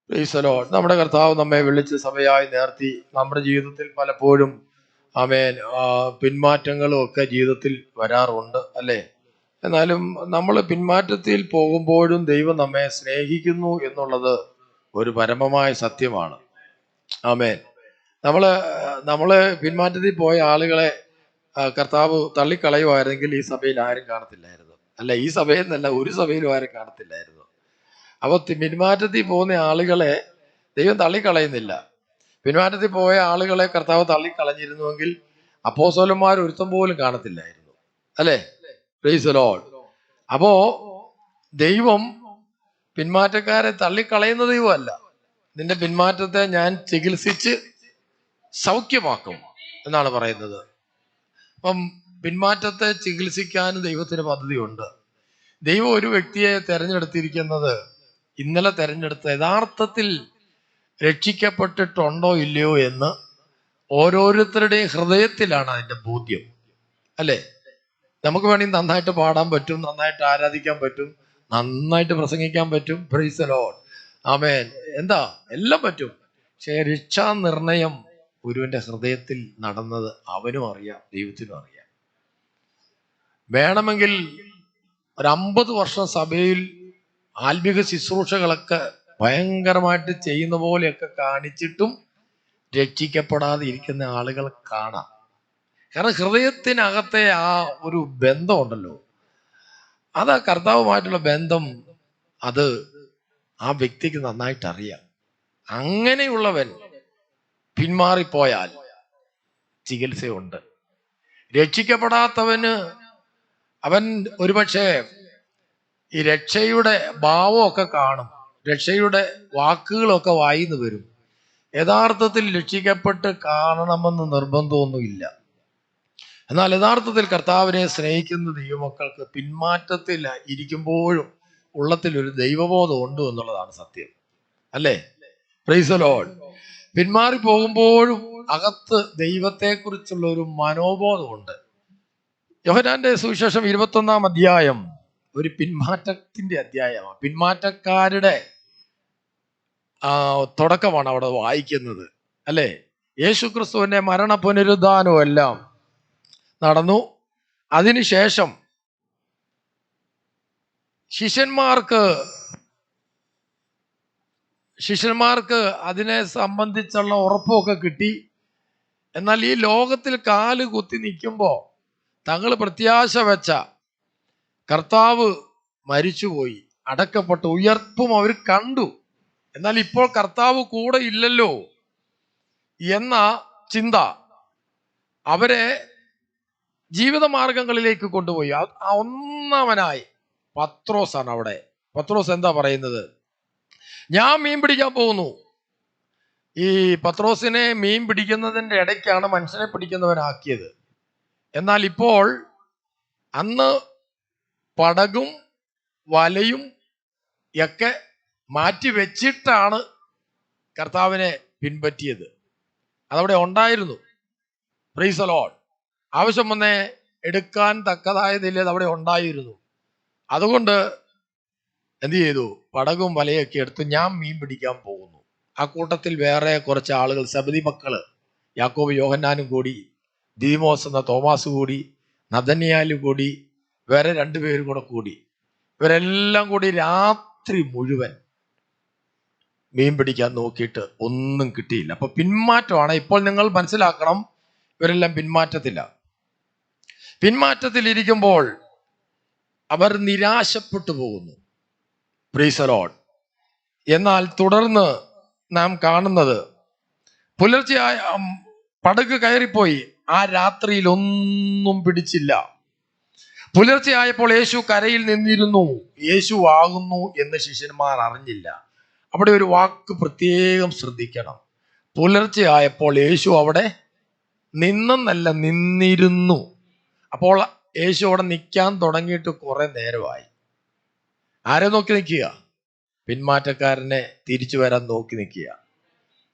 Price the Lord. നമ്മുടെ കർത്താവ് നമ്മെ വിളിച്ച് സഭയായി നേർത്തി. നമ്മുടെ ജീവിതത്തിൽ പലപ്പോഴും ആമേൻ പിന്മാറ്റങ്ങളും ഒക്കെ ജീവിതത്തിൽ വരാറുണ്ട് അല്ലേ. എന്നാലും നമ്മൾ പിന്മാറ്റത്തിൽ പോകുമ്പോഴും ദൈവം നമ്മെ സ്നേഹിക്കുന്നു എന്നുള്ളത് ഒരു പരമമായ സത്യമാണ്. ആമേൻ. നമ്മള് പിന്മാറ്റത്തിൽ പോയ ആളുകളെ കർത്താവ് തള്ളിക്കളയുമായിരുന്നെങ്കിൽ ഈ സഭയിൽ ആരും കാണത്തില്ലായിരുന്നു. അല്ല, ഈ സഭയിൽ നിന്നല്ല, ഒരു സഭയിലും ആരും കാണത്തില്ലായിരുന്നു. അപ്പൊ പിന്മാറ്റത്തിൽ പോകുന്ന ആളുകളെ ദൈവം തള്ളിക്കളയുന്നില്ല. പിന്മാറ്റത്തിൽ പോയ ആളുകളെ കർത്താവ് തള്ളിക്കളഞ്ഞിരുന്നുവെങ്കിൽ അപ്പോസ്തലന്മാർ ഒരുത്തം പോലും കാണത്തില്ലായിരുന്നു, അല്ലേ. Price the Lord. അപ്പോ ദൈവം പിന്മാറ്റക്കാരെ തള്ളിക്കളയുന്ന ദൈവമല്ല. നിന്റെ പിന്മാറ്റത്തെ ഞാൻ ചികിത്സിച്ച് സൗഖ്യമാക്കും എന്നാണ് പറയുന്നത്. അപ്പം പിന്മാറ്റത്തെ ചികിത്സിക്കാൻ ദൈവത്തിന് പദ്ധതിയുണ്ട്. ദൈവം ഒരു വ്യക്തിയെ തെരഞ്ഞെടുത്തിരിക്കുന്നത് ഇന്നലെ തെരഞ്ഞെടുത്ത യഥാർത്ഥത്തിൽ രക്ഷിക്കപ്പെട്ടിട്ടുണ്ടോ ഇല്ലയോ എന്ന് ഓരോരുത്തരുടെയും ഹൃദയത്തിലാണ് അതിന്റെ ബോധ്യം, അല്ലേ. നമുക്ക് വേണമെങ്കിൽ നന്നായിട്ട് പാടാൻ പറ്റും, നന്നായിട്ട് ആരാധിക്കാൻ പറ്റും, നന്നായിട്ട് പ്രസംഗിക്കാൻ പറ്റും. Praise the Lord. ആമേൻ. എല്ലാം പറ്റും. പക്ഷേ രക്ഷാ നിർണയം ഗുരുവിന്റെ ഹൃദയത്തിൽ നടന്നത് അവനും അറിയാം, ദൈവത്തിനും അറിയാം. വേണമെങ്കിൽ ഒരു 50 വർഷം സഭയിൽ ആത്മീക ശുശ്രൂഷകളൊക്കെ ഭയങ്കരമായിട്ട് ചെയ്യുന്ന പോലെയൊക്കെ കാണിച്ചിട്ടും രക്ഷിക്കപ്പെടാതെ ഇരിക്കുന്ന ആളുകൾ കാണാം. കാരണം ഹൃദയത്തിനകത്തെ ആ ഒരു ബന്ധമുണ്ടല്ലോ, അത് ആ കർത്താവുമായിട്ടുള്ള ബന്ധം, അത് ആ വ്യക്തിക്ക് നന്നായിട്ട് അറിയാം. അങ്ങനെയുള്ളവൻ പിന്മാറിപ്പോയാൽ ചികിത്സയുണ്ട്. രക്ഷിക്കപ്പെടാത്തവന് അവൻ ഒരുപക്ഷെ ഈ രക്ഷയുടെ ഭാവമൊക്കെ കാണും, രക്ഷയുടെ വാക്കുകളൊക്കെ വായിന്ന് വരും. യഥാർത്ഥത്തിൽ രക്ഷിക്കപ്പെട്ട് കാണണമെന്ന് നിർബന്ധമൊന്നുമില്ല. എന്നാൽ യഥാർത്ഥത്തിൽ കർത്താവിനെ സ്നേഹിക്കുന്ന ദൈവമക്കൾക്ക് പിന്മാറ്റത്തിൽ ഇരിക്കുമ്പോഴും ഉള്ളത്തിൽ ഒരു ദൈവബോധം ഉണ്ട് എന്നുള്ളതാണ് സത്യം, അല്ലേ. Price the Lord. പിന്മാറി പോകുമ്പോഴും അകത്ത് ദൈവത്തെക്കുറിച്ചുള്ള ഒരു മനോബോധമുണ്ട്. യോഹന്നാന്റെ സുവിശേഷം 21-ാം അധ്യായം ഒരു പിന്മാറ്റത്തിന്റെ അധ്യായമാണ്. പിന്മാറ്റക്കാരുടെ തുടക്കമാണ് അവിടെ വായിക്കുന്നത്, അല്ലേ. യേശുക്രിസ്തുവിന്റെ മരണ പുനരുദ്ധാനവും എല്ലാം നടന്നു. അതിനുശേഷം ശിഷ്യന്മാർക്ക് അതിനെ സംബന്ധിച്ചുള്ള ഉറപ്പൊക്കെ കിട്ടി. എന്നാൽ ഈ ലോകത്തിൽ കാല് കുത്തി നിൽക്കുമ്പോൾ തങ്ങൾ പ്രത്യാശ വെച്ച കർത്താവ് മരിച്ചുപോയി, അടക്കപ്പെട്ടു, ഉയർപ്പും അവർ കണ്ടു. എന്നാൽ ഇപ്പോൾ കർത്താവ് കൂടെ ഇല്ലല്ലോ എന്ന ചിന്ത അവരെ ജീവിതമാർഗങ്ങളിലേക്ക് കൊണ്ടുപോയി. ഒന്നാമനായി പത്രോസാണ് അവിടെ. പത്രോസ് എന്താ പറയുന്നത്? ഞാൻ മീൻ പിടിക്കാൻ പോകുന്നു. ഈ പത്രോസിനെ മീൻ പിടിക്കുന്നതിൻ്റെ ഇടയ്ക്കാണ് മനുഷ്യനെ പിടിക്കുന്നവനാക്കിയത്. എന്നാൽ ഇപ്പോൾ അന്ന് പടകും വലയും ഒക്കെ മാറ്റി വെച്ചിട്ടാണ് കർത്താവിനെ പിൻപറ്റിയത്. അതവിടെ ഉണ്ടായിരുന്നു. Price the Lord. ആവശ്യം വന്നേ എടുക്കാൻ തക്കതായതില്ല, അതവിടെ ഉണ്ടായിരുന്നു. അതുകൊണ്ട് എന്ത് ചെയ്തു? പടകും വലയൊക്കെ എടുത്ത് ഞാൻ മീൻ പിടിക്കാൻ പോകുന്നു. ആ കൂട്ടത്തിൽ വേറെ കുറച്ച് ആളുകൾ, സബദി മക്കള്, യാക്കോബ് യോഹന്നാനും കൂടി, ദീമോസ് എന്ന തോമാസ് കൂടി, നഥനിയാലും കൂടി, വേറെ 2 പേരും കൂടെ കൂടി. ഇവരെല്ലാം കൂടി രാത്രി മുഴുവൻ മീൻ പിടിക്കാൻ നോക്കിയിട്ട് ഒന്നും കിട്ടിയില്ല. അപ്പൊ പിന്മാറ്റമാണ്. ഇപ്പോൾ നിങ്ങൾ മനസ്സിലാക്കണം, ഇവരെല്ലാം പിന്മാറ്റത്തില്ല. പിന്മാറ്റത്തിലിരിക്കുമ്പോൾ അവർ നിരാശപ്പെട്ടു പോകുന്നു. Price the Lord. എന്നാൽ തുടർന്ന് നാം കാണുന്നത്, പുലർച്ചെയായ പടക് കയറിപ്പോയി, ആ രാത്രിയിൽ ഒന്നും പിടിച്ചില്ല. പുലർച്ചെയായപ്പോൾ യേശു കരയിൽ നിന്നിരുന്നു. യേശു ആകുന്നു എന്ന് ശിഷ്യന്മാർ അറിഞ്ഞില്ല. അവിടെ ഒരു വാക്ക് പ്രത്യേകം ശ്രദ്ധിക്കണം. പുലർച്ചെയായപ്പോൾ യേശു അവിടെ നിന്നെന്നല്ല, നിന്നിരുന്നു. അപ്പോൾ യേശു അവിടെ നിൽക്കാൻ തുടങ്ങിയിട്ട് കുറെ നേരമായി. ആരെ നോക്കി നിൽക്കുക? പിന്മാറ്റക്കാരനെ തിരിച്ചു വരാൻ നോക്കി നിൽക്കുക.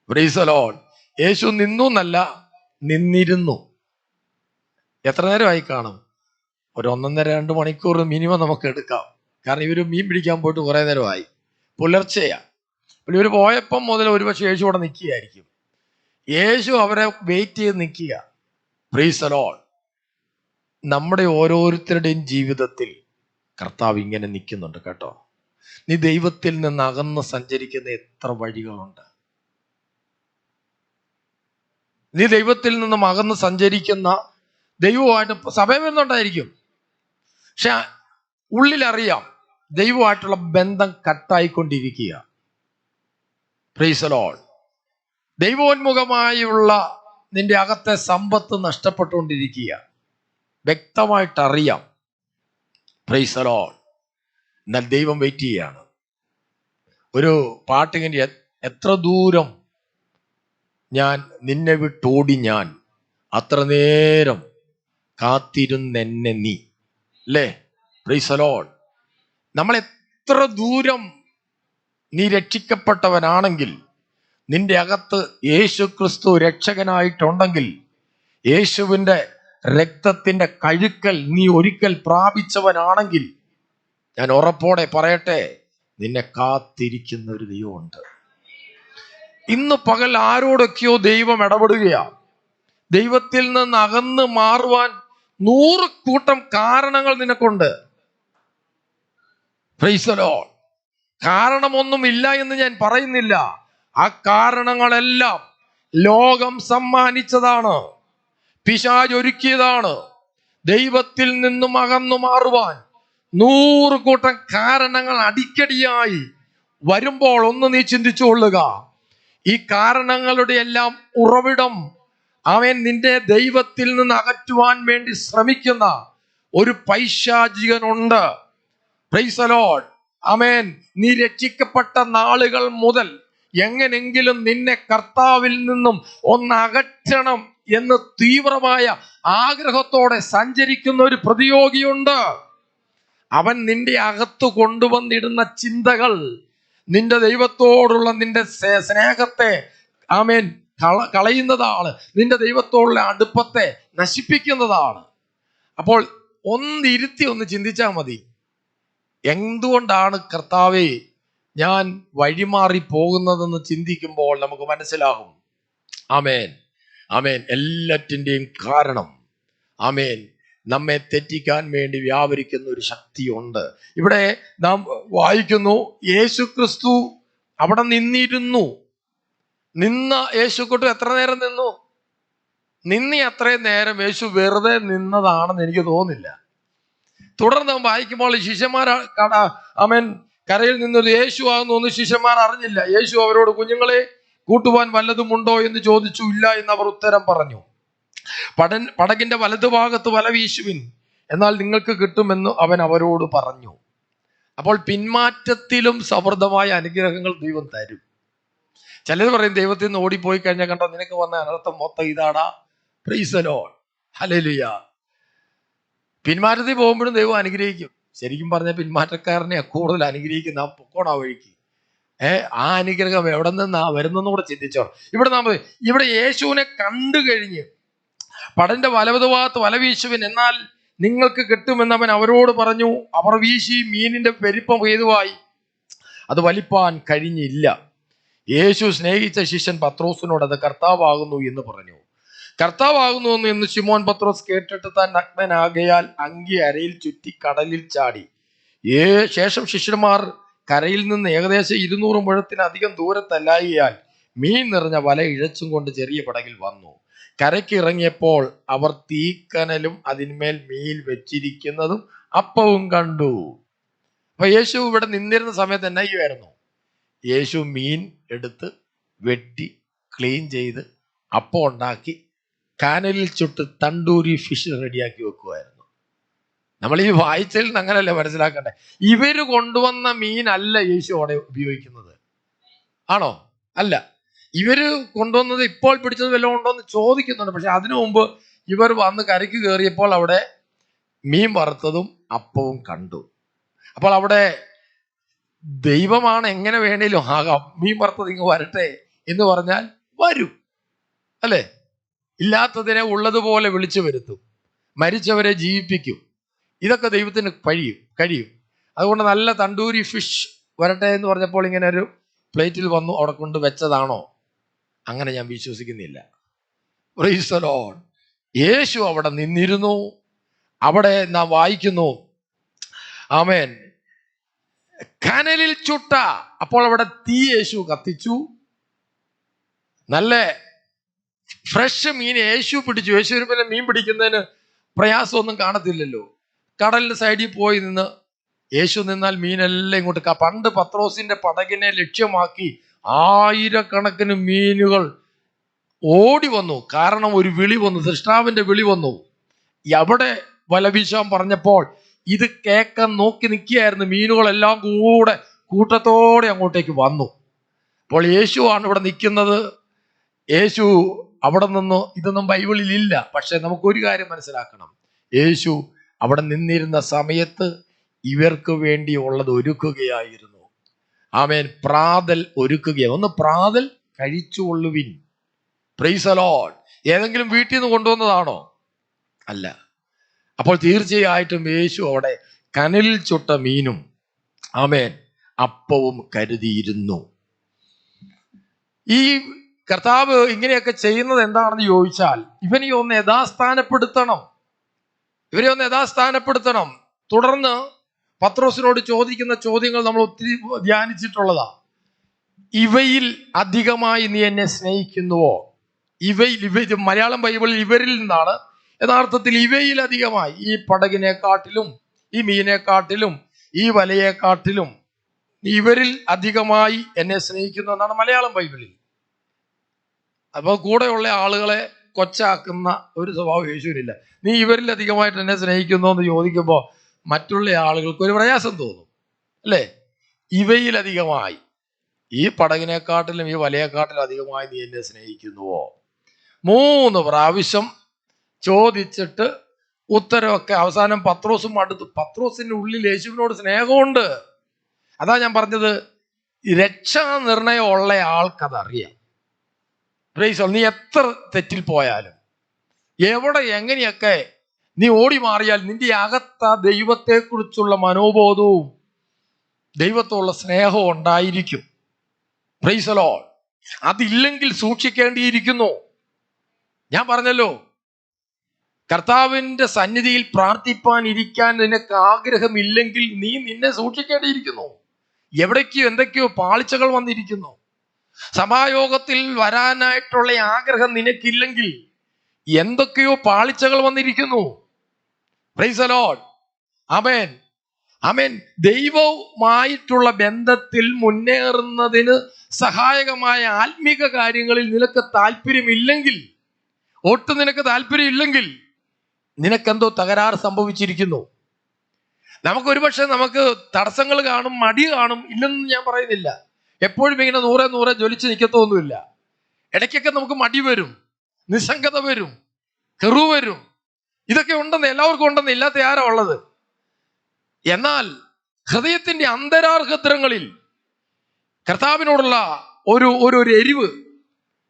Price the Lord. യേശു നിന്നു എന്നല്ല, നിന്നിരുന്നു. എത്ര നേരമായി കാണും? ഒരു 1.5-2 മണിക്കൂർ മിനിമം നമുക്ക് എടുക്കാം. കാരണം ഇവർ മീൻ പിടിക്കാൻ പോയിട്ട് കുറെ നേരമായി. പുലർച്ചെയാ. അപ്പോൾ ഇവർ പോയപ്പം മുതൽ ഒരുപക്ഷെ യേശു അവിടെ നിൽക്കുകയായിരിക്കും. യേശു അവരെ വെയിറ്റ് ചെയ്ത് നിൽക്കുക. Price the Lord. നമ്മുടെ ഓരോരുത്തരുടെയും ജീവിതത്തിൽ കർത്താവ് ഇങ്ങനെ നിൽക്കുന്നുണ്ട് കേട്ടോ. നീ ദൈവത്തിൽ നിന്ന് അകന്ന് സഞ്ചരിക്കുന്ന എത്ര വഴികളുണ്ട്. നീ ദൈവത്തിൽ നിന്നും അകന്ന് സഞ്ചരിക്കുന്ന ദൈവമായിട്ട് സമയം വരുന്നുണ്ടായിരിക്കും, പക്ഷെ ഉള്ളിലറിയാം ദൈവമായിട്ടുള്ള ബന്ധം കട്ടായിക്കൊണ്ടിരിക്കുക. Praise the Lord. ദൈവോന്മുഖമായുള്ള നിന്റെ അകത്തെ സമ്പത്ത് നഷ്ടപ്പെട്ടുകൊണ്ടിരിക്കുക, വ്യക്തമായിട്ടറിയാം. Praise the Lord. എന്നാൽ ദൈവം വെയിറ്റ് ചെയ്യാണ്. ഒരു പാട്ടിങ്ങനെ, എത്ര ദൂരം ഞാൻ നിന്നെ വിട്ടോടി, ഞാൻ അത്ര നേരം കാത്തിരുന്നെന്നെ നീ, അല്ലേ? Price the Lord. നമ്മൾ എത്ര ദൂരം നീ രക്ഷിക്കപ്പെട്ടവനാണെങ്കിൽ, നിന്റെ അകത്ത് യേശു ക്രിസ്തു രക്ഷകനായിട്ടുണ്ടെങ്കിൽ, യേശുവിൻ്റെ രക്തത്തിന്റെ കഴുക്കൽ നീ ഒരിക്കൽ പ്രാപിച്ചവനാണെങ്കിൽ, ഞാൻ ഉറപ്പോടെ പറയട്ടെ, നിന്നെ കാത്തിരിക്കുന്ന ഒരു ദൈവമുണ്ട്. ഇന്ന് പകൽ ആരോടൊക്കെയോ ദൈവം ഇടപെടുകയാണ്. ദൈവത്തിൽ നിന്ന് അകന്ന് മാറുവാൻ 100 കൂട്ടം കാരണങ്ങൾ നിനക്കുണ്ട്. Praise the Lord. കാരണമൊന്നും ഇല്ല എന്ന് ഞാൻ പറയുന്നില്ല. ആ കാരണങ്ങളെല്ലാം ലോകം സമ്മാനിച്ചതാണ്, പിശാച് ഒരുക്കിയതാണ്. ദൈവത്തിൽ നിന്നും അകന്നു മാറുവാൻ 100 കൂട്ടം കാരണങ്ങൾ അടിക്കടിയായി വരുമ്പോൾ ഒന്ന് നീ ചിന്തിച്ചു കൊള്ളുക, ഈ കാരണങ്ങളുടെ എല്ലാം ഉറവിടം അവൻ നിന്റെ ദൈവത്തിൽ നിന്ന് അകറ്റുവാൻ വേണ്ടി ശ്രമിക്കുന്ന ഒരു പൈശാചികനുണ്ട്. Praise the Lord. ആമേൻ. നീ രക്ഷിക്കപ്പെട്ട നാളുകൾ മുതൽ എങ്ങനെങ്കിലും നിന്നെ കർത്താവിൽ നിന്നും ഒന്ന് അകറ്റണം എന്ന് തീവ്രമായ ആഗ്രഹത്തോടെ സഞ്ചരിക്കുന്ന ഒരു പ്രതിയോഗിയുണ്ട്. അവൻ നിന്റെ അകത്ത് കൊണ്ടുവന്നിടുന്ന ചിന്തകൾ നിന്റെ ദൈവത്തോടുള്ള നിന്റെ സ്നേഹത്തെ ആമേൻ കളയുന്നതാണ്, നിന്റെ ദൈവത്തോടുള്ള അടുപ്പത്തെ നശിപ്പിക്കുന്നതാണ്. അപ്പോൾ ഒന്നിരുത്തി ഒന്ന് ചിന്തിച്ചാൽ മതി, എന്തുകൊണ്ടാണ് കർത്താവേ ഞാൻ വഴിമാറി പോകുന്നതെന്ന് ചിന്തിക്കുമ്പോൾ നമുക്ക് മനസ്സിലാകും. ആമേൻ, ആമേൻ. എല്ലാറ്റിൻ്റെയും കാരണം ആമേൻ നമ്മെ തെറ്റിക്കാൻ വേണ്ടി വ്യാപരിക്കുന്ന ഒരു ശക്തിയുണ്ട്. ഇവിടെ നാം വായിക്കുന്നു, യേശു ക്രിസ്തു അവിടെ നിന്നിരുന്നു. യേശു ക്രിസ്തു എത്ര നേരം നിന്നി അത്രയും നേരം യേശു വെറുതെ നിന്നതാണെന്ന് എനിക്ക് തോന്നുന്നില്ല. തുടർന്ന് വായിക്കുമ്പോൾ ശിഷ്യന്മാർ ആമേൻ കരയിൽ നിന്നൊരു യേശു ആകുന്നു എന്ന് ശിഷ്യന്മാർ അറിഞ്ഞില്ല. യേശു അവരോട്, കുഞ്ഞുങ്ങളെ കൂട്ടുവാൻ വല്ലതുമുണ്ടോ എന്ന് ചോദിച്ചു. ഇല്ല എന്ന് അവർ ഉത്തരം പറഞ്ഞു. പടകിന്റെ വലതുഭാഗത്ത് വല വീശുവിൻ, എന്നാൽ നിങ്ങൾക്ക് കിട്ടുമെന്ന് അവൻ അവരോട് പറഞ്ഞു. അപ്പോൾ പിന്മാറ്റത്തിലും സമൃദ്ധമായ അനുഗ്രഹങ്ങൾ ദൈവം തരും. ചിലർ പറയും, ദൈവത്തിൽ നിന്ന് ഓടിപ്പോയി കഴിഞ്ഞാൽ കണ്ടോ നിനക്ക് വന്ന അനർത്ഥം മൊത്തം ഇതാടാ. Praise the Lord. ഹല്ലേലൂയ. പിന്മാറ്റത്തിൽ പോകുമ്പോഴും ദൈവം അനുഗ്രഹിക്കും. ശരിക്കും പറഞ്ഞാൽ പിന്മാറ്റക്കാരനെ കൂടുതൽ അനുഗ്രഹിക്കുന്ന പൊക്കോണാ വഴിക്ക്. ആ അനുഗ്രഹം എവിടെ നിന്നാ വരുന്നെന്ന് കൂടെ ചിന്തിച്ചോ. ഇവിടെ യേശുവിനെ കണ്ടു കഴിഞ്ഞ് പടന്റെ വലതുഭാഗത്ത് വല വീശുവിൻ, എന്നാൽ നിങ്ങൾക്ക് കിട്ടുമെന്ന് അവൻ അവരോട് പറഞ്ഞു. അവർ വീശി, മീനിന്റെ പെരുപ്പം ഹേതുവായി അത് വലിപ്പാൻ കഴിഞ്ഞില്ല. യേശു സ്നേഹിച്ച ശിഷ്യൻ പത്രോസിനോട് അത് കർത്താവാകുന്നു എന്ന് പറഞ്ഞു. കർത്താവാകുന്നു എന്ന് ശിമോൻ പത്രോസ് കേട്ടിട്ട് താൻ നഗ്നനാകയാൽ അങ്കി അരയിൽ ചുറ്റി കടലിൽ ചാടി. ശേഷം ശിഷ്യന്മാർ കരയിൽ നിന്ന് ഏകദേശം 200 മുഴത്തിനധികം ദൂരത്തല്ലായിയാൽ മീൻ നിറഞ്ഞ വല ഇഴച്ചും കൊണ്ട് ചെറിയ പടകിൽ വന്നു. കരയ്ക്ക് ഇറങ്ങിയപ്പോൾ അവർ തീക്കനലും അതിന്മേൽ മീൻ വെച്ചിരിക്കുന്നതും അപ്പവും കണ്ടു. അപ്പൊ യേശു ഇവിടെ നിന്നിരുന്ന സമയത്ത് എന്നാ ചെയ്യുമായിരുന്നു? യേശു മീൻ എടുത്ത് വെട്ടി ക്ലീൻ ചെയ്ത് അപ്പം ഉണ്ടാക്കി കാനലിൽ ചുട്ട് തണ്ടൂരി ഫിഷ് റെഡിയാക്കി വെക്കുമായിരുന്നു. നമ്മൾ ഈ വായിച്ചതിൽ നിന്ന് അങ്ങനെയല്ലേ മനസ്സിലാക്കണ്ടേ? ഇവര് കൊണ്ടുവന്ന മീനല്ല യേശു അവിടെ ഉപയോഗിക്കുന്നത്, ആണോ? അല്ല. ഇവര് കൊണ്ടുവന്നത് ഇപ്പോൾ പിടിച്ചത് വല്ലതും ഉണ്ടോ എന്ന് ചോദിക്കുന്നുണ്ട്. പക്ഷെ അതിനു മുമ്പ് ഇവർ വന്ന് കരയ്ക്ക് കയറിയപ്പോൾ അവിടെ മീൻ വറുത്തതും അപ്പവും കണ്ടു. അപ്പോൾ അവിടെ ദൈവമാണ് എങ്ങനെ വേണേലും ആകാം. മീൻ വറുത്തത് ഇങ്ങ് വരട്ടെ എന്ന് പറഞ്ഞാൽ വരും, അല്ലേ? ഇല്ലാത്തതിനെ ഉള്ളതുപോലെ വിളിച്ചു വരുത്തും, മരിച്ചവരെ ജീവിപ്പിക്കും. ഇതൊക്കെ ദൈവത്തിന് കഴിയും. അതുകൊണ്ട് നല്ല തണ്ടൂരി ഫിഷ് വരട്ടെ എന്ന് പറഞ്ഞപ്പോൾ ഇങ്ങനെ ഒരു പ്ലേറ്റിൽ വന്നു അവിടെ കൊണ്ട് വെച്ചതാണോ? അങ്ങനെ ഞാൻ വിശ്വസിക്കുന്നില്ല. Price the Lord. യേശു അവിടെ നിന്നിരുന്നു. അവിടെ നാം വായിക്കുന്നു, ആമേൻ, കനലിൽ ചുട്ട, അപ്പോൾ അവിടെ തീ യേശു കത്തിച്ചു. നല്ല ഫ്രഷ് മീൻ യേശു പിടിച്ചു. യേശു പിന്നെ മീൻ പിടിക്കുന്നതിന് പ്രയാസമൊന്നും കാണത്തില്ലല്ലോ. കടലിന്റെ സൈഡിൽ പോയി നിന്ന് യേശു നിന്നാൽ മീനെല്ലാം ഇങ്ങോട്ട്. പണ്ട് പത്രോസിന്റെ പടകിനെ ലക്ഷ്യമാക്കി ആയിരക്കണക്കിന് മീനുകൾ ഓടി വന്നു. കാരണം ഒരു വിളി വന്നു, സൃഷ്ടാവിന്റെ വിളി വന്നു. എവിടെ വല വീശാൻ പറഞ്ഞപ്പോൾ ഇത് കേൾക്കാൻ നോക്കി നിൽക്കുകയായിരുന്നു. മീനുകളെല്ലാം കൂടെ കൂട്ടത്തോടെ അങ്ങോട്ടേക്ക് വന്നു. അപ്പോൾ യേശു ആണ് ഇവിടെ നിൽക്കുന്നത്. യേശു അവിടെ നിന്ന്, ഇതൊന്നും ബൈബിളിൽ ഇല്ല, പക്ഷെ നമുക്കൊരു കാര്യം മനസ്സിലാക്കണം. യേശു അവിടെ നിന്നിരുന്ന സമയത്ത് ഇവർക്ക് വേണ്ടി ഉള്ളത് ഒരുക്കുകയായിരുന്നു. ആമേൻ. പ്രാതൽ ഒരുക്കുകയാണ്. ഒന്ന് പ്രാതൽ കഴിച്ചുകൊള്ളുവിൻ. Price the Lord. ഏതെങ്കിലും വീട്ടിൽ നിന്ന് കൊണ്ടുവന്നതാണോ? അല്ല. അപ്പോൾ തീർച്ചയായിട്ടും യേശു അവിടെ കനലിൽ ചുട്ട മീനും, ആമേൻ, അപ്പവും കരുതിയിരുന്നു. ഈ കർത്താവ് ഇങ്ങനെയൊക്കെ ചെയ്യുന്നത് എന്താണെന്ന് ചോദിച്ചാൽ, ഇവനെ ഒന്ന് യഥാസ്ഥാനപ്പെടുത്തണം. തുടർന്ന് പത്രോസിനോട് ചോദിക്കുന്ന ചോദ്യങ്ങൾ നമ്മൾ ഒത്തിരി ധ്യാനിച്ചിട്ടുള്ളതാ. ഇവയിൽ അധികമായി നീ എന്നെ സ്നേഹിക്കുന്നുവോ? മലയാളം ബൈബിളിൽ ഇവരിൽ നിന്നാണ്. യഥാർത്ഥത്തിൽ ഇവയിൽ അധികമായി, ഈ പടകിനെക്കാട്ടിലും ഈ മീനെക്കാട്ടിലും ഈ വലയെക്കാട്ടിലും ഇവരിൽ അധികമായി എന്നെ സ്നേഹിക്കുന്നു എന്നാണ് മലയാളം ബൈബിളിൽ. അപ്പോൾ കൂടെയുള്ള ആളുകളെ കൊച്ചാക്കുന്ന ഒരു സ്വഭാവം യേശുവിനില്ല. നീ ഇവരിൽ അധികമായിട്ട് എന്നെ സ്നേഹിക്കുന്നു എന്ന് ചോദിക്കുമ്പോൾ മറ്റുള്ള ആളുകൾക്ക് ഒരു പ്രയാസം തോന്നും, അല്ലേ? ഇവയിലധികമായി, ഈ പടകിനെക്കാട്ടിലും ഈ വലയെക്കാട്ടിലും അധികമായി നീ എന്നെ സ്നേഹിക്കുന്നുവോ? 3 പ്രാവശ്യം ചോദിച്ചിട്ട് ഉത്തരവൊക്കെ അവസാനം പത്രോസും അടുത്ത്. പത്രോസിന്റെ ഉള്ളിൽ യേശുവിനോട് സ്നേഹമുണ്ട്. അതാ ഞാൻ പറഞ്ഞത്, രക്ഷാനിർണയം ഉള്ള ആൾക്കതറിയാം. പ്രൈസ്. നീ എത്ര തെറ്റിൽ പോയാലും, എവിടെ എങ്ങനെയൊക്കെ നീ ഓടി മാറിയാൽ, നിന്റെ അകത്ത ദൈവത്തെക്കുറിച്ചുള്ള മനോബോധവും ദൈവത്തോടുള്ള സ്നേഹവും ഉണ്ടായിരിക്കും. Price the Lord. അതില്ലെങ്കിൽ സൂക്ഷിക്കേണ്ടിയിരിക്കുന്നു. ഞാൻ പറഞ്ഞല്ലോ, കർത്താവിന്റെ സന്നിധിയിൽ പ്രാർത്ഥിപ്പാൻ ഇരിക്കാൻ നിനക്ക് ആഗ്രഹമില്ലെങ്കിൽ നീ നിന്നെ സൂക്ഷിക്കേണ്ടിയിരിക്കുന്നു. എവിടേക്കോ എന്തൊക്കെയോ പാളിച്ചകൾ വന്നിരിക്കുന്നു. സഭായോഗത്തിൽ വരാനായിട്ടുള്ള ആഗ്രഹം നിനക്കില്ലെങ്കിൽ എന്തൊക്കെയോ പാളിച്ചകൾ വന്നിരിക്കുന്നു. Praise the Lord. ആമേൻ, ആമേൻ. ദൈവവുമായിട്ടുള്ള ബന്ധത്തിൽ മുന്നേറുന്നതിന് സഹായകമായ ആത്മീക കാര്യങ്ങളിൽ നിനക്ക് താല്പര്യമില്ലെങ്കിൽ, ഒട്ടും നിനക്ക് താല്പര്യമില്ലെങ്കിൽ, നിനക്കെന്തോ തകരാറ് സംഭവിച്ചിരിക്കുന്നു. നമുക്കൊരുപക്ഷെ നമുക്ക് തടസ്സങ്ങൾ കാണും, മടി കാണും, ഇല്ലെന്ന് ഞാൻ പറയുന്നില്ല. എപ്പോഴും ഇങ്ങനെ 100 ജ്വലിച്ച് നിൽക്കത്തൊന്നുമില്ല. ഇടയ്ക്കൊക്കെ നമുക്ക് മടി വരും, നിസ്സംഗത വരും, കെറു വരും. ഇതൊക്കെ ഉണ്ടെന്ന്, എല്ലാവർക്കും ഉണ്ടെന്ന്, ഇല്ലാത്ത ആരാ ഉള്ളത്? എന്നാൽ ഹൃദയത്തിന്റെ അന്തരാർഹദ്രങ്ങളിൽ കർത്താവിനോടുള്ള ഒരു എരിവ്,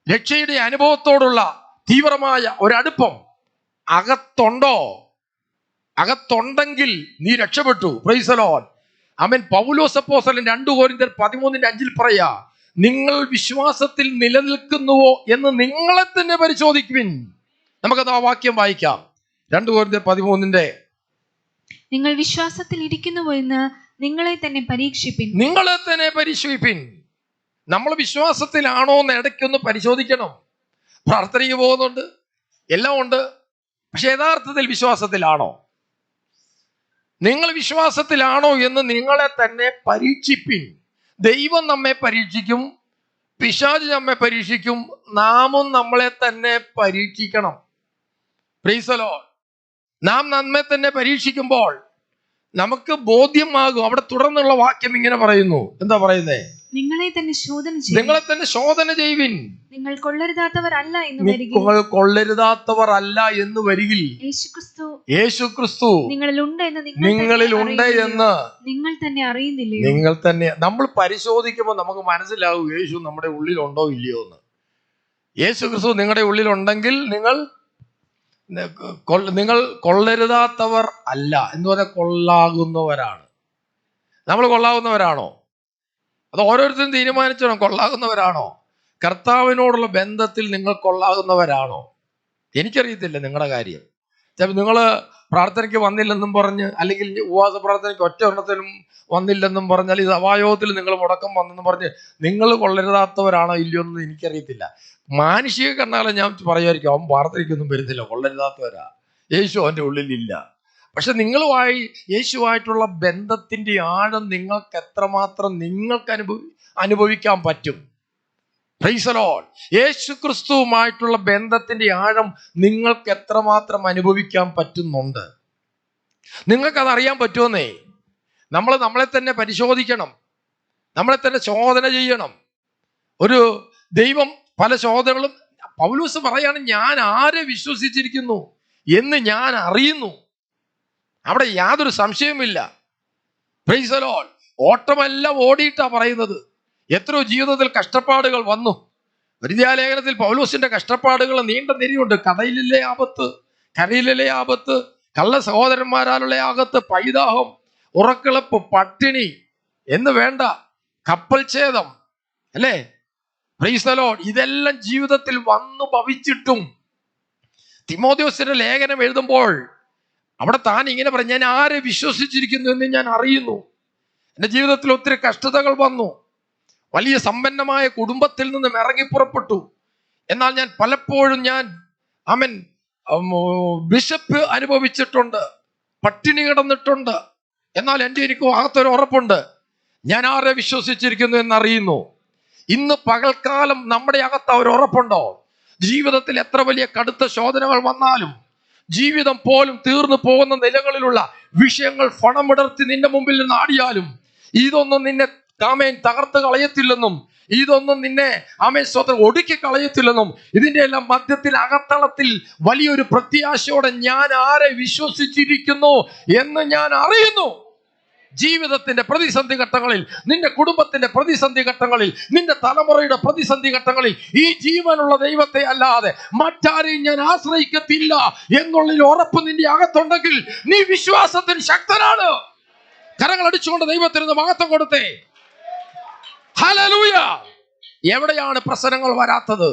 രക്ഷയുടെ അനുഭവത്തോടുള്ള തീവ്രമായ ഒരടുപ്പം അകത്തുണ്ടെങ്കിൽ നീ രക്ഷപ്പെട്ടു. Praise the Lord. ആമേൻ. പൗലോസ് അപ്പോസ്തലൻ 2 കൊരിന്ത്യർ 13:5 പറയാ, നിങ്ങൾ വിശ്വാസത്തിൽ നിലനിൽക്കുന്നുവോ എന്ന് നിങ്ങളെ തന്നെ പരിശോധിക്കുവിൻ. നമുക്കത് ആ വാക്യം വായിക്കാം. 2 കൊരിന്ത്യർ 13. നിങ്ങൾ വിശ്വാസത്തിൽ ഇരിക്കുന്നുവോ എന്ന് നിങ്ങളെ തന്നെ പരീക്ഷിപ്പിൻ. നമ്മൾ വിശ്വാസത്തിലാണോ എന്ന് ഇടയ്ക്കൊന്ന് പരിശോധിക്കണം. പ്രാർത്ഥനയ്ക്ക് പോകുന്നുണ്ട്, എല്ലാം ഉണ്ട്, പക്ഷെ യഥാർത്ഥത്തിൽ വിശ്വാസത്തിലാണോ? നിങ്ങൾ വിശ്വാസത്തിലാണോ എന്ന് നിങ്ങളെ തന്നെ പരീക്ഷിപ്പിൻ. ദൈവം നമ്മെ പരീക്ഷിക്കും, പിശാച് നമ്മെ പരീക്ഷിക്കും, നാമും നമ്മളെ തന്നെ പരീക്ഷിക്കണം. Price the Lord. നാം നമ്മെ തന്നെ പരീക്ഷിക്കുമ്പോൾ നമുക്ക് ബോധ്യമാകും. അവിടെ തുടർന്നുള്ള വാക്യം ഇങ്ങനെ പറയുന്നു. എന്താ പറയുന്നേ? നിങ്ങളെ തന്നെ ശോധന ചെയ്യുവിൻ. നിങ്ങൾ കൊള്ളരുതാത്തവരല്ല എന്ന് വരികിൽ യേശുക്രിസ്തു നിങ്ങളിലുണ്ട് എന്ന് നിങ്ങൾ തന്നെ അറിയുന്നില്ലേ? നിങ്ങൾ തന്നെ. നമ്മൾ പരിശോധിക്കുമ്പോൾ നമുക്ക് മനസ്സിലാവും യേശു നമ്മുടെ ഉള്ളിലുണ്ടോ ഇല്ലയോ എന്ന്. യേശുക്രിസ്തു നിങ്ങളുടെ ഉള്ളിലുണ്ടെങ്കിൽ നിങ്ങൾ കൊള്ളരുതാത്തവർ അല്ല എന്ന് പറഞ്ഞാൽ കൊള്ളാകുന്നവരാണ്. നമ്മൾ കൊള്ളാവുന്നവരാണോ? അത് ഓരോരുത്തരും തീരുമാനിച്ചോ. കൊള്ളാകുന്നവരാണോ? കർത്താവിനോടുള്ള ബന്ധത്തിൽ നിങ്ങൾ കൊള്ളാകുന്നവരാണോ? എനിക്കറിയത്തില്ല നിങ്ങളുടെ കാര്യം. ചിലപ്പോൾ നിങ്ങൾ പ്രാർത്ഥനയ്ക്ക് വന്നില്ലെന്നും പറഞ്ഞ്, അല്ലെങ്കിൽ ഉപവാസ പ്രാർത്ഥനയ്ക്ക് ഒറ്റ എണ്ണത്തിലും വന്നില്ലെന്നും പറഞ്ഞാൽ, ഈ സഭായോഗത്തിൽ നിങ്ങൾ മുടക്കം വന്നെന്നും പറഞ്ഞ് നിങ്ങൾ കൊള്ളരുതാത്തവരാണോ ഇല്ലയോ എന്ന് എനിക്കറിയത്തില്ല. മാനുഷിക കണ്ണാലെ ഞാൻ പറയുമായിരിക്കും, അവൻ പ്രാർത്ഥനയ്ക്കൊന്നും വരുന്നില്ല, കൊള്ളരുതാത്തവരാ, യേശു അവൻ്റെ ഉള്ളിലില്ല. പക്ഷെ നിങ്ങളുമായി യേശുവായിട്ടുള്ള ബന്ധത്തിന്റെ ആഴം നിങ്ങൾക്ക് എത്രമാത്രം നിങ്ങൾക്ക് അനുഭവിക്കാൻ പറ്റും? Praise the Lord. യേശു ക്രിസ്തുവുമായിട്ടുള്ള ബന്ധത്തിന്റെ ആഴം നിങ്ങൾക്ക് എത്രമാത്രം അനുഭവിക്കാൻ പറ്റുന്നുണ്ട്? നിങ്ങൾക്കത് അറിയാൻ പറ്റുമെന്നേ. നമ്മളെ തന്നെ പരിശോധിക്കണം, നമ്മളെ തന്നെ ശോധന ചെയ്യണം. ഒരു ദൈവം പല ശോധനകളും, പൗലോസ് പറയാണ്, ഞാൻ ആരെ വിശ്വസിച്ചിരിക്കുന്നു എന്ന് ഞാൻ അറിയുന്നു. അവിടെ യാതൊരു സംശയവുമില്ല. Praise the Lord. ഓട്ടമെല്ലാം ഓടിയിട്ടാ പറയുന്നത്. എത്രയോ ജീവിതത്തിൽ കഷ്ടപ്പാടുകൾ വന്നു. വിദ്യാലേഖനത്തിൽ പൗലോസിന്റെ കഷ്ടപ്പാടുകൾ നീണ്ട നിരയുണ്ട്. കടലിലെ ആപത്ത്, കരയിലെ ആപത്ത്, കള്ള സഹോദരന്മാരാലുള്ള ആപത്ത്, പൈതാഹം, ഉറക്കിളപ്പ്, പട്ടിണി എന്ന് വേണ്ട, കപ്പൽ ഛേദം, അല്ലേ? Price the Lord. ഇതെല്ലാം ജീവിതത്തിൽ വന്നു ഭവിച്ചിട്ടും തിമോഥെയോസിന്റെ ലേഖനം എഴുതുമ്പോൾ അവിടെ താൻ ഇങ്ങനെ പറഞ്ഞു, ഞാൻ ആരെ വിശ്വസിച്ചിരിക്കുന്നു എന്ന് ഞാൻ അറിയുന്നു. എൻ്റെ ജീവിതത്തിൽ ഒത്തിരി കഷ്ടതകൾ വന്നു. വലിയ സമ്പന്നമായ കുടുംബത്തിൽ നിന്നും ഇറങ്ങിപ്പുറപ്പെട്ടു. എന്നാൽ ഞാൻ പലപ്പോഴും ബിഷപ്പ് അനുഭവിച്ചിട്ടുണ്ട്, പട്ടിണി കിടന്നിട്ടുണ്ട്. എന്നാൽ എനിക്ക് അകത്തൊരു ഉറപ്പുണ്ട്, ഞാൻ ആരെ വിശ്വസിച്ചിരിക്കുന്നു എന്നറിയുന്നു. ഇന്ന് പകൽക്കാലം നമ്മുടെ അകത്ത് ഒരു ഉറപ്പുണ്ടോ? ജീവിതത്തിൽ എത്ര വലിയ കടുത്ത ശോധനകൾ വന്നാലും, ജീവിതം പോലും തീർന്നു പോകുന്ന നിലകളിലുള്ള വിഷയങ്ങൾ ഫണമിടർത്തി നിന്റെ മുമ്പിൽ നിന്ന് ആടിയാലും, ഇതൊന്നും നിന്നെ തകർത്ത് കളയത്തില്ലെന്നും, ഇതൊന്നും നിന്നെ സ്വന്തം ഒടുക്കി കളയത്തില്ലെന്നും, ഇതിന്റെ എല്ലാം മധ്യത്തിൽ അകത്തളത്തിൽ വലിയൊരു പ്രത്യാശയോടെ ഞാൻ ആരെ വിശ്വസിച്ചിരിക്കുന്നു എന്ന് ഞാൻ അറിയുന്നു. ജീവിതത്തിന്റെ പ്രതിസന്ധി ഘട്ടങ്ങളിൽ, നിന്റെ കുടുംബത്തിന്റെ പ്രതിസന്ധി ഘട്ടങ്ങളിൽ, നിന്റെ തലമുറയുടെ പ്രതിസന്ധി ഘട്ടങ്ങളിൽ ഈ ജീവനുള്ള ദൈവത്തെ അല്ലാതെ മറ്റാരെയും ഞാൻ ആശ്രയിക്കത്തില്ല എന്നുള്ളൊരു ഉറപ്പ് നിന്റെ അകത്തുണ്ടെങ്കിൽ നീ വിശ്വാസത്തിന് ശക്തനാണ്. കരങ്ങൾ അടിച്ചുകൊണ്ട് ദൈവത്തിന് മഹത്വം കൊടുത്തേ. ഹല്ലേലൂയ. എവിടെയാണ് പ്രശ്നങ്ങൾ വരാത്തത്?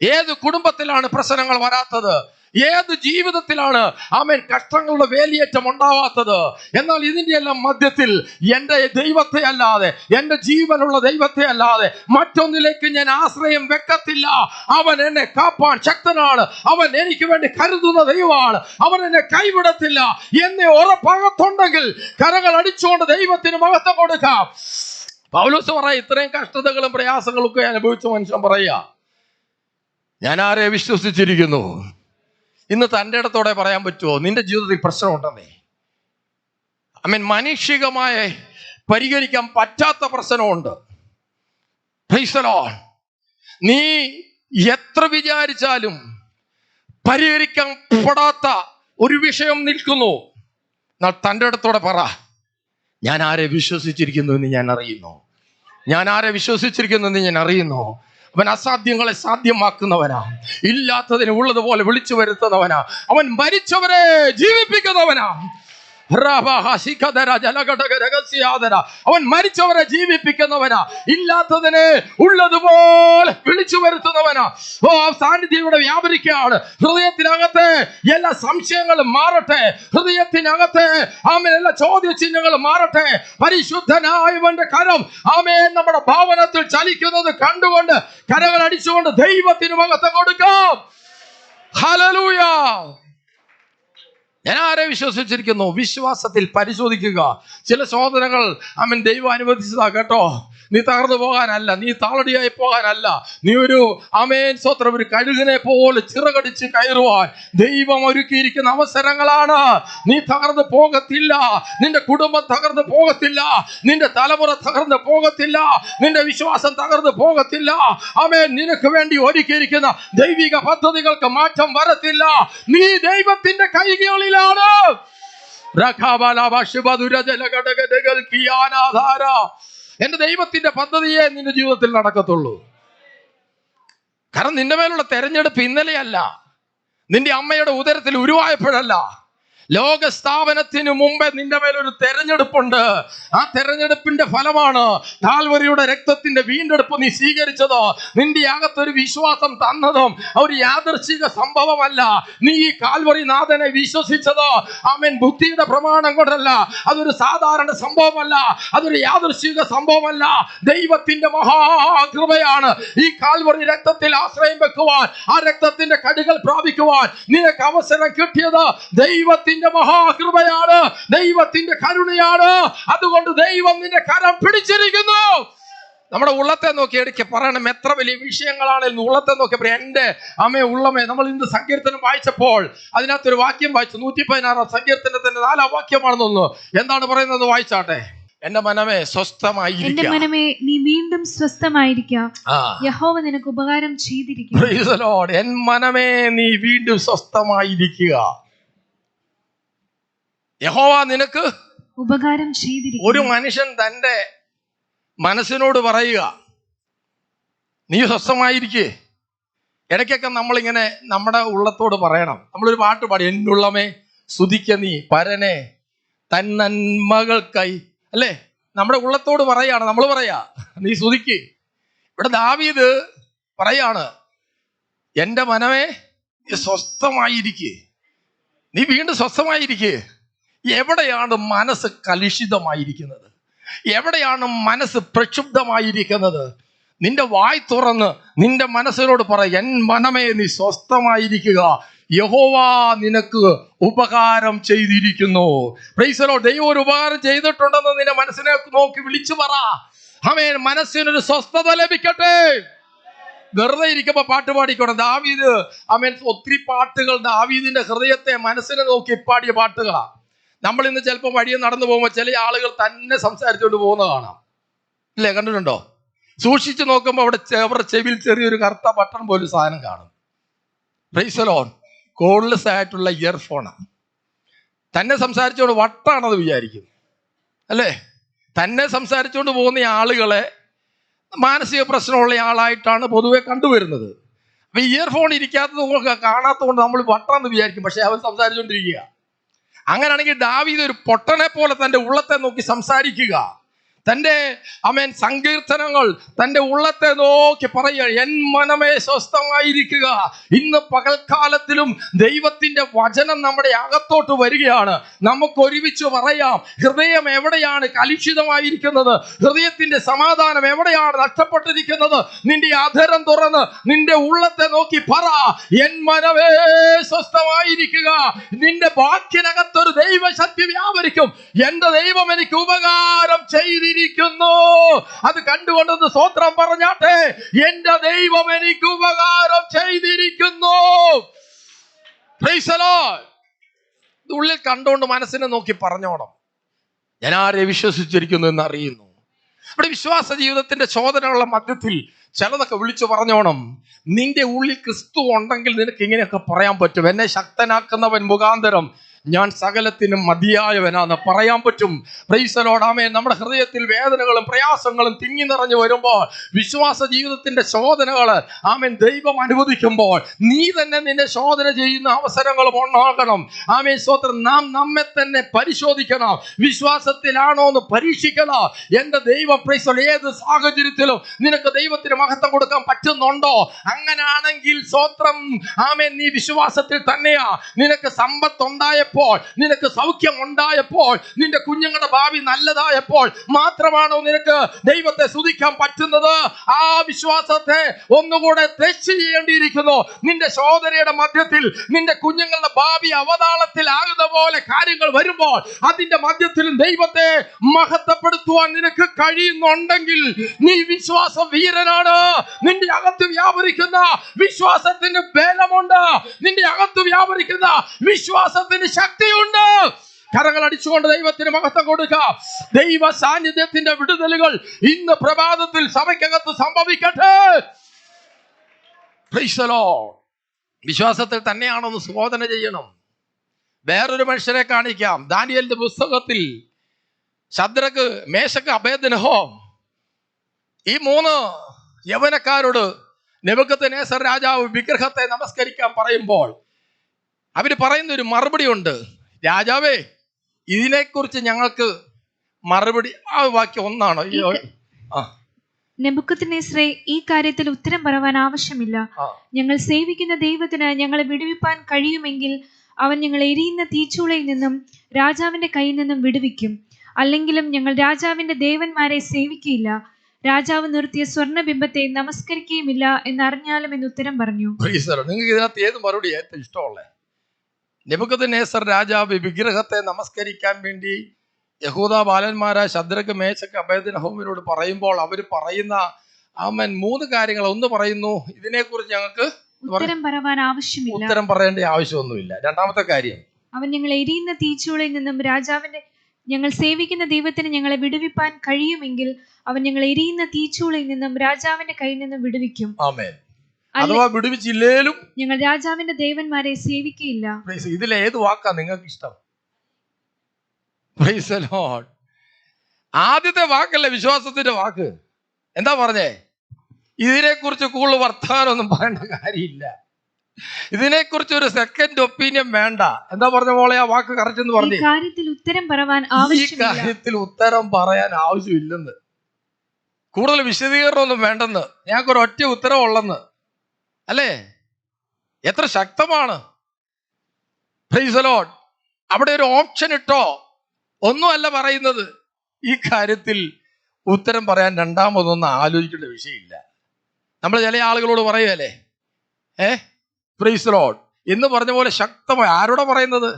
ഏത് കുടുംബത്തിലാണ് പ്രശ്നങ്ങൾ വരാത്തത്? ഏത് ജീവിതത്തിലാണ് കഷ്ടങ്ങളുടെ വേലിയേറ്റം ഉണ്ടാവാത്തത്? എന്നാൽ ഇതിന്റെ എല്ലാം മധ്യത്തിൽ എൻ്റെ ദൈവത്തെ അല്ലാതെ, എൻ്റെ ജീവനുള്ള ദൈവത്തെ അല്ലാതെ മറ്റൊന്നിലേക്ക് ഞാൻ ആശ്രയം വെക്കത്തില്ല. അവൻ എന്നെ കാപ്പാൻ ശക്തനാണ്, അവൻ എനിക്ക് വേണ്ടി കരുതുന്ന ദൈവമാണ്, അവൻ എന്നെ കൈവിടത്തില്ല എന്നെ ഉറപ്പകത്തുണ്ടെങ്കിൽ കരങ്ങൾ അടിച്ചുകൊണ്ട് ദൈവത്തിന് മഹത്വം കൊടുക്കാം. പൗലോസ് പറയാ, ഇത്രയും കഷ്ടതകളും പ്രയാസങ്ങളും ഒക്കെ അനുഭവിച്ച മനുഷ്യൻ പറയാ, ഞാൻ ആരെ വിശ്വസിച്ചിരിക്കുന്നു. ഇന്ന് തൻ്റെ ഇടത്തോടെ പറയാൻ പറ്റുമോ നിന്റെ ജീവിതത്തിൽ പ്രശ്നമുണ്ടെന്നേ? മാനുഷികമായ പരിഹരിക്കാൻ പറ്റാത്ത പ്രശ്നമുണ്ട്. Price the Lord. നീ എത്ര വിചാരിച്ചാലും പരിഹരിക്കാൻ പെടാത്ത ഒരു വിഷയം നിൽക്കുന്നു. എന്നാൽ തൻ്റെ ഇടത്തോടെ പറ, ഞാൻ ആരെ വിശ്വസിച്ചിരിക്കുന്നു എന്ന് ഞാൻ അറിയുന്നു. ഞാൻ ആരെ വിശ്വസിച്ചിരിക്കുന്നു എന്ന് ഞാൻ അറിയുന്നു. അവൻ അസാധ്യങ്ങളെ സാധ്യമാക്കുന്നവനാ, ഇല്ലാത്തതിനെ ഉള്ളതുപോലെ വിളിച്ചു വരുത്തുന്നവനാ, അവൻ മരിച്ചവരെ ജീവിപ്പിക്കുന്നവനാ. അവൻ മരിച്ചവരെ ജീവിപ്പിക്കുന്നവനാ, ഇല്ലാത്തതിനെ ഉള്ളതുപോലെ വിളിച്ചു വരുത്തുന്നവനാ. സാന്നിധ്യം ഇവിടെ വ്യാപരിക്കുകയാണ്. ഹൃദയത്തിനകത്തെ എല്ലാ സംശയങ്ങളും മാറട്ടെ, ഹൃദയത്തിനകത്തെ എല്ലാ ചോദ്യചിഹ്നങ്ങളും മാറട്ടെ. പരിശുദ്ധനായവന്റെ കരം നമ്മുടെ ഭാവനത്തിൽ ചലിക്കുന്നത് കണ്ടുകൊണ്ട് കരങ്ങൾ അടിച്ചുകൊണ്ട് ദൈവത്തിന് മഹത്വം കൊടുക്കാം. ഹല്ലേലൂയ. ഞാൻ ആരെ വിശ്വസിച്ചിരിക്കുന്നു? വിശ്വാസത്തിൽ പരിശോധിക്കുക. ചില ശോധനകൾ ദൈവം അനുവദിച്ചതാ കേട്ടോ. നീ തകർന്നു പോകാനല്ല, നീ താളടിയായി പോകാനല്ല, നീ ഒരു സ്വത്രം ഒരു കഴുകിനെ പോലെ ചിറകടിച്ച് കയറുവാൻ ദൈവം ഒരുക്കിയിരിക്കുന്ന അവസരങ്ങളാണ്. നീ തകർന്നു പോകത്തില്ല, നിന്റെ കുടുംബം തകർന്നു പോകത്തില്ല, നിന്റെ തലമുറ തകർന്നു പോകത്തില്ല, നിന്റെ വിശ്വാസം തകർന്നു പോകത്തില്ല. നിനക്ക് വേണ്ടി ഒരുക്കിയിരിക്കുന്ന ദൈവിക പദ്ധതികൾക്ക് മാറ്റം വരത്തില്ല. നീ ദൈവത്തിന്റെ കൈകളിലാണ്. എന്റെ ദൈവത്തിന്റെ പദ്ധതിയെ നിന്റെ ജീവിതത്തിൽ നടക്കത്തുള്ളൂ. കാരണം നിന്റെ മേലുള്ള തെരഞ്ഞെടുപ്പ് ഇന്നലെയല്ല, നിന്റെ അമ്മയുടെ ഉദരത്തിൽ ഉരുവായപ്പോഴല്ല, ലോക സ്ഥാപനത്തിന് മുമ്പേ നിന്റെ മേലൊരു തെരഞ്ഞെടുപ്പുണ്ട്. ആ തെരഞ്ഞെടുപ്പിന്റെ ഫലമാണ് കാൽവരിയുടെ രക്തത്തിന്റെ വീണ്ടെടുപ്പ് നീ സ്വീകരിച്ചതോ, നിന്റെ അകത്തൊരു വിശ്വാസം തന്നതും ഒരു യാദൃശ്ചിക സംഭവമല്ല. നീ ഈ കാൽവരി നാഥനെ വിശ്വസിച്ചതോ ആമേൻ ബുദ്ധിയുടെ പ്രമാണം കൊണ്ടല്ല. അതൊരു സാധാരണ സംഭവമല്ല, അതൊരു യാദൃശ്ചിക സംഭവമല്ല. ദൈവത്തിന്റെ മഹാകൃപയാണ്. ഈ കാൽവരി രക്തത്തിൽ ആശ്രയം വെക്കുവാൻ, ആ രക്തത്തിന്റെ കടികൾ പ്രാപിക്കുവാൻ നിനക്ക് അവസരം കിട്ടിയത് ദൈവത്തിന്റെ മഹാകൃപയാണ്, ദൈവത്തിന്റെ കരുണയാണ്. അതുകൊണ്ട് ദൈവം നിന്റെ കരം പിടിച്ചിരിക്കുന്നു. നമ്മുടെ ഉള്ളത്തെ നോക്കി എടുക്കുക പറയണം. എത്ര വലിയ വിഷയങ്ങളാണെങ്കിലും ഉള്ളത്തെ നോക്കി പറയാം, എൻ്റെ അമ്മേ ഉള്ളമേ. നമ്മൾ ഇന്ന് സങ്കീർത്തനം വായിച്ചപ്പോൾ അതിനകത്തൊരു വാക്യം വായിച്ചു, 116 സങ്കീർത്തനത്തിന്റെ 4 വാക്യമാണെന്ന് തോന്നുന്നു. എന്താണ് പറയുന്നത്? വായിച്ചാട്ടെ. എന്റെ മനമേ സ്വസ്ഥമായിരിക്കുക, എന്റെ മനമേ നീ വീണ്ടും സ്വസ്ഥമായിരിക്കുക, യഹോവ നിനക്ക് ഉപകാരം ചെയ്തിരിക്കുന്നു. Praise the Lord. എൻ മനമേ നീ വീണ്ടും സ്വസ്ഥമായിരിക്കുക, യഹോവ നിനക്ക് ഉപകാരം ചെയ്തിരിക്കുന്നു. ഒരു മനുഷ്യൻ തന്റെ മനസ്സിനോട് പറയുക, നീ സ്വസ്ഥമായിരിക്കേ. ഇടയ്ക്കൊക്കെ നമ്മളിങ്ങനെ നമ്മുടെ ഉള്ളത്തോട് പറയണം. നമ്മളൊരു പാട്ട് പാടി, എന്നുള്ളമേ സ്തുതിക്ക നീ പരനെ തൻ നന്മകൾക്കായി, അല്ലേ? നമ്മുടെ ഉള്ളത്തോട് പറയാണ്, നമ്മൾ പറയാ നീ സ്തുതിക്ക്. ഇവിടെ ദാവീദ് പറയാണ്, എൻ്റെ മനമേ നീ സ്വസ്ഥമായിരിക്കേ, നീ വീണ്ടും സ്വസ്ഥമായിരിക്കേ. എവിടെയാണ് മനസ്സ് കലുഷിതമായിരിക്കുന്നത്? എവിടെയാണ് മനസ്സ് പ്രക്ഷുബ്ധമായിരിക്കുന്നത്? നിന്റെ വായ് തുറന്ന് നിന്റെ മനസ്സിനോട് പറ, എൻ മനമേ നീ സ്വസ്ഥമായിരിക്കുക, യഹോവ നിനക്ക് ഉപകാരം ചെയ്തിരിക്കുന്നു. Price the Lord. ദൈവം ഒരു ഉപകാരം ചെയ്തിട്ടുണ്ടെന്ന് നിന്റെ മനസ്സിനെ നോക്കി വിളിച്ചു പറ. ആമേൻ. മനസ്സിനൊരു സ്വസ്ഥത ലഭിക്കട്ടെ. വെറുതെ ഇരിക്കുമ്പോ പാട്ട് പാടിക്കോണം. ദാവീദ് ആമേൻ ഒത്തിരി പാട്ടുകൾ ദാവീദിന്റെ ഹൃദയത്തെ മനസ്സിനെ നോക്കി പാടിയ പാട്ടുകളാണ്. നമ്മൾ ഇന്ന് ചിലപ്പോൾ വഴിയെ നടന്നു പോകുമ്പോൾ ചില ആളുകൾ തന്നെ സംസാരിച്ചുകൊണ്ട് പോകുന്ന കാണാം, അല്ലേ? കണ്ടിട്ടുണ്ടോ? സൂക്ഷിച്ചു നോക്കുമ്പോൾ അവരുടെ ചെവിയിൽ ചെറിയൊരു കറുത്ത ബട്ടൺ പോലും സാധനം കാണും. Price the Lord. കോഡ്ലെസ് ആയിട്ടുള്ള ഇയർഫോണാണ്. തന്നെ സംസാരിച്ചുകൊണ്ട് വട്ടാണെന്ന് വിചാരിക്കും, അല്ലേ? തന്നെ സംസാരിച്ചുകൊണ്ട് പോകുന്ന ആളുകളെ മാനസിക പ്രശ്നമുള്ള ആളായിട്ടാണ് പൊതുവെ കണ്ടുവരുന്നത്. അപ്പൊ ഇയർഫോൺ ഇരിക്കാത്തത് കാണാത്തതുകൊണ്ട് നമ്മൾ വട്ടാന്ന് വിചാരിക്കും, പക്ഷെ അവൻ സംസാരിച്ചുകൊണ്ടിരിക്കുക. അങ്ങനെയാണെങ്കിൽ ദാവീദ് ഒരു പൊട്ടനെ പോലെ തൻ്റെ ഉള്ളത്തെ നോക്കി സംസാരിക്കുക. തൻ്റെ ആമേൻ സങ്കീർത്തനങ്ങൾ തൻ്റെ ഉള്ളത്തെ നോക്കി പറയുക, എൻ മനമേ സ്വസ്ഥമായിരിക്കുക. ഇന്ന് പകൽക്കാലത്തിലും ദൈവത്തിൻ്റെ വചനം നമ്മുടെ അകത്തോട്ട് വരികയാണ്. നമുക്ക് ഒരുമിച്ച് പറയാം, ഹൃദയം എവിടെയാണ് കലുഷിതമായിരിക്കുന്നത്, ഹൃദയത്തിൻ്റെ സമാധാനം എവിടെയാണ് നഷ്ടപ്പെട്ടിരിക്കുന്നത്? നിന്റെ അധരം തുറന്ന് നിന്റെ ഉള്ളത്തെ നോക്കി പറ, എൻ മനമേ സ്വസ്ഥമായിരിക്കുക. നിന്റെ വാക്കിനകത്തൊരു ദൈവശക്തി വ്യാപരിക്കും. എന്റെ ദൈവം എനിക്ക് ഉപകാരം ചെയ്തിരിക്കുന്നു. അത് കണ്ടുകൊണ്ടൊന്ന് സ്തോത്രം പറഞ്ഞാട്ടെ. എന്റെ ദൈവം എനിക്ക് ഉപകാരം ചെയ്തിരിക്കുന്നു. Price the Lord. ഉള്ളിൽ കണ്ടുകൊണ്ട് മനസ്സിനെ നോക്കി പറഞ്ഞോണം, ഞാൻ ആരെ വിശ്വസിച്ചിരിക്കുന്നു എന്ന് അറിയുന്നു. ഇവിടെ വിശ്വാസ ജീവിതത്തിന്റെ ചോദനകളുടെ മധ്യത്തിൽ ചിലതൊക്കെ വിളിച്ചു പറഞ്ഞോണം. നിന്റെ ഉള്ളിൽ ക്രിസ്തു ഉണ്ടെങ്കിൽ നിനക്ക് ഇങ്ങനെയൊക്കെ പറയാൻ പറ്റും, എന്നെ ശക്തനാക്കുന്നവൻ മുഖാന്തരം ഞാൻ സകലത്തിനും മതിയായവനാന്ന് പറയാൻ പറ്റും. Praise the Lord. ആമേൻ. നമ്മുടെ ഹൃദയത്തിൽ വേദനകളും പ്രയാസങ്ങളും തിങ്ങി നിറഞ്ഞു വരുമ്പോൾ, വിശ്വാസ ജീവിതത്തിന്റെ ശോധനകൾ ആമേൻ ദൈവം അനുവദിക്കുമ്പോൾ, നീ തന്നെ നിന്നെ ശോധന ചെയ്യുന്ന അവസരങ്ങളും ഉണ്ടാകണം. ആമേൻ. സ്തോത്രം. നാം നമ്മെ തന്നെ പരിശോധിക്കണം, വിശ്വാസത്തിലാണോ എന്ന് പരീക്ഷിക്കണം. എന്റെ ദൈവം പ്രൈസ് ദി ലോർഡ് ഏത് സാഹചര്യത്തിലും നിനക്ക് ദൈവത്തിന് മഹത്വം കൊടുക്കാൻ പറ്റുന്നുണ്ടോ? അങ്ങനെയാണെങ്കിൽ സ്തോത്രം ആമേൻ, നീ വിശ്വാസത്തിൽ തന്നെയാ. നിനക്ക് സമ്പത്തുണ്ടായ, നിനക്ക് സൗഖ്യം ഉണ്ടായപ്പോൾ, നിന്റെ കുഞ്ഞുങ്ങളുടെ ഭാവി നല്ലതായപ്പോൾ മാത്രമാണോ നിനക്ക് ദൈവത്തെ സ്തുതിക്കാൻ പറ്റുന്നത്? ആ വിശ്വാസത്തെ ഒന്നുകൂടെ ടെസ്റ്റ് ചെയ്യേണ്ടിയിരിക്കുന്നു. നിന്റെ ശോധനയുടെ മധ്യത്തിൽ നിന്റെ കുഞ്ഞുങ്ങളുടെ ഭാവി അവതാളത്തിലാകുന്ന പോലെ കാര്യങ്ങൾ വരുമ്പോൾ, അതിന്റെ മധ്യത്തിലും ദൈവത്തെ മഹത്വപ്പെടുത്തുവാൻ നിനക്ക് കഴിയുന്നുണ്ടെങ്കിൽ നീ വിശ്വാസ വീരനാണ്. നിന്റെ അകത്ത് വ്യാപരിക്കുന്ന വിശ്വാസത്തിന് ബലമുണ്ട്. നിന്റെ അകത്ത് വ്യാപരിക്കുന്ന വിശ്വാസത്തിന് ശക്തിയുണ്ട്. കരങ്ങൾ അടിച്ചുകൊണ്ട് ദൈവത്തിന് മഹത്വം കൊടുക്കാം. ദൈവ സാന്നിധ്യത്തിന്റെ വിടുതലുകൾ ഇന്ന് പ്രഭാതത്തിൽ സഭയ്ക്കകത്ത് സംഭവിക്കട്ടെ. Price the Lord. വിശ്വാസത്തിൽ തന്നെയാണെന്ന് ശോധന ചെയ്യണം. വേറൊരു മനുഷ്യരെ കാണിക്കാം. ദാനിയേലിന്റെ പുസ്തകത്തിൽ ശദ്രക്ക്, മേശക്ക്, അബേദ്നെഗോ ഈ 3 യൗവനക്കാരോട് നെബൂഖദ്നേസർ രാജാവ് വിഗ്രഹത്തെ നമസ്കരിക്കാൻ പറയുമ്പോൾ അവര് പറയുന്ന ഒരു മറുപടി ഉണ്ട്. രാജാവേ, ഇതിനെക്കുറിച്ച് ഞങ്ങൾക്ക് മറുപടി. ആ വാക്യം ഒന്നാണ്. നെബൂഖദ്നേസരേ, ഈ കാര്യത്തിൽ ഉത്തരം പറവാൻ ആവശ്യമില്ല. ഞങ്ങൾ സേവിക്കുന്ന ദൈവത്തിന് ഞങ്ങളെ വിടുവിപ്പാൻ കഴിയുമെങ്കിൽ അവൻ ഞങ്ങളെ എരിയുന്ന തീച്ചൂളയിൽ നിന്നും രാജാവിന്റെ കയ്യിൽ നിന്നും വിടുവിക്കും. അല്ലെങ്കിലും ഞങ്ങൾ രാജാവിന്റെ ദേവന്മാരെ സേവിക്കയില്ല, രാജാവ് നിർത്തിയ സ്വർണ്ണബിംബത്തെ നമസ്കരിക്കുകയുമില്ല എന്നറിഞ്ഞാലും എന്ന് ഉത്തരം പറഞ്ഞു. നിങ്ങൾക്ക് ഇതിനകത്ത് ഏത് മറുപടി ഏറ്റവും ഇഷ്ടമുള്ളേ? നെബൂഖദ്നേസർ രാജാവ് വിഗ്രഹത്തെ നമസ്കരിക്കാൻ വേണ്ടി യഹൂദ ബാലന്മാരായ ശദ്രക്ക്, മേശക്ക്, അബേദ്നെഗോവിനോട് പറയുമ്പോൾ അവർ പറയുന്ന മൂന്ന് കാര്യങ്ങൾ. ഒന്ന് പറയുന്നു, ഇതിനെക്കുറിച്ച് ഞങ്ങൾക്ക് ഉത്തരം പറവാൻ ആവശ്യമില്ല, ഉത്തരം പറയേണ്ട ആവശ്യമൊന്നുമില്ല. രണ്ടാമത്തെ കാര്യം, അവൻ ഞങ്ങളെ എരിയുന്ന തീച്ചൂളയിൽ നിന്നും രാജാവിന്റെ ഞങ്ങൾ സേവിക്കുന്ന ദൈവത്തിന് ഞങ്ങളെ വിടുവിപ്പാൻ കഴിയുമെങ്കിൽ അവൻ ഞങ്ങളെ എരിയുന്ന തീച്ചൂളയിൽ നിന്നും രാജാവിന്റെ കയ്യിൽ നിന്നും വിടുവിക്കും. ആമേൻ. അഥവാ വിടുവിച്ചില്ലേലും ഞങ്ങൾ രാജാവിന്റെ ദേവന്മാരെ സേവിക്കയില്ല. ഇതിലെ ഏത് വാക്കാ നിങ്ങൾക്ക് ഇഷ്ടം? Price the Lord. ആദ്യത്തെ വാക്കല്ലേ വിശ്വാസത്തിന്റെ വാക്ക്. എന്താ പറഞ്ഞേ? ഇതിനെക്കുറിച്ച് കൂടുതൽ വർത്തമാനമൊന്നും പറയേണ്ട കാര്യമില്ല, ഇതിനെക്കുറിച്ച് ഒരു സെക്കൻഡ് ഒപ്പീനിയൻ വേണ്ട. എന്താ പറഞ്ഞ മോളെ ആ വാക്ക് കറക്റ്റ് എന്ന് പറഞ്ഞു? ഈ കാര്യത്തിൽ ഉത്തരം പറയാൻ ആവശ്യമില്ലെന്ന്, കൂടുതൽ വിശദീകരണമൊന്നും വേണ്ടെന്ന്, ഞങ്ങൾക്കൊരു ഒറ്റ ഉത്തരം ഉള്ളെന്ന്. അല്ലേ? എത്ര ശക്തമാണ്! Price the Lord. അവിടെ ഒരു ഓപ്ഷൻ ഇട്ടോ ഒന്നുമല്ല പറയുന്നത്. ഈ കാര്യത്തിൽ ഉത്തരം പറയാൻ രണ്ടാമതൊന്നും ആലോചിക്കേണ്ട വിഷയമില്ല. നമ്മൾ ചില ആളുകളോട് പറയുകയല്ലേ, പ്രൈസ് ദി ലോർഡ് എന്ന് പറഞ്ഞ പോലെ ശക്തമായി. ആരോടാ പറയുന്നത്?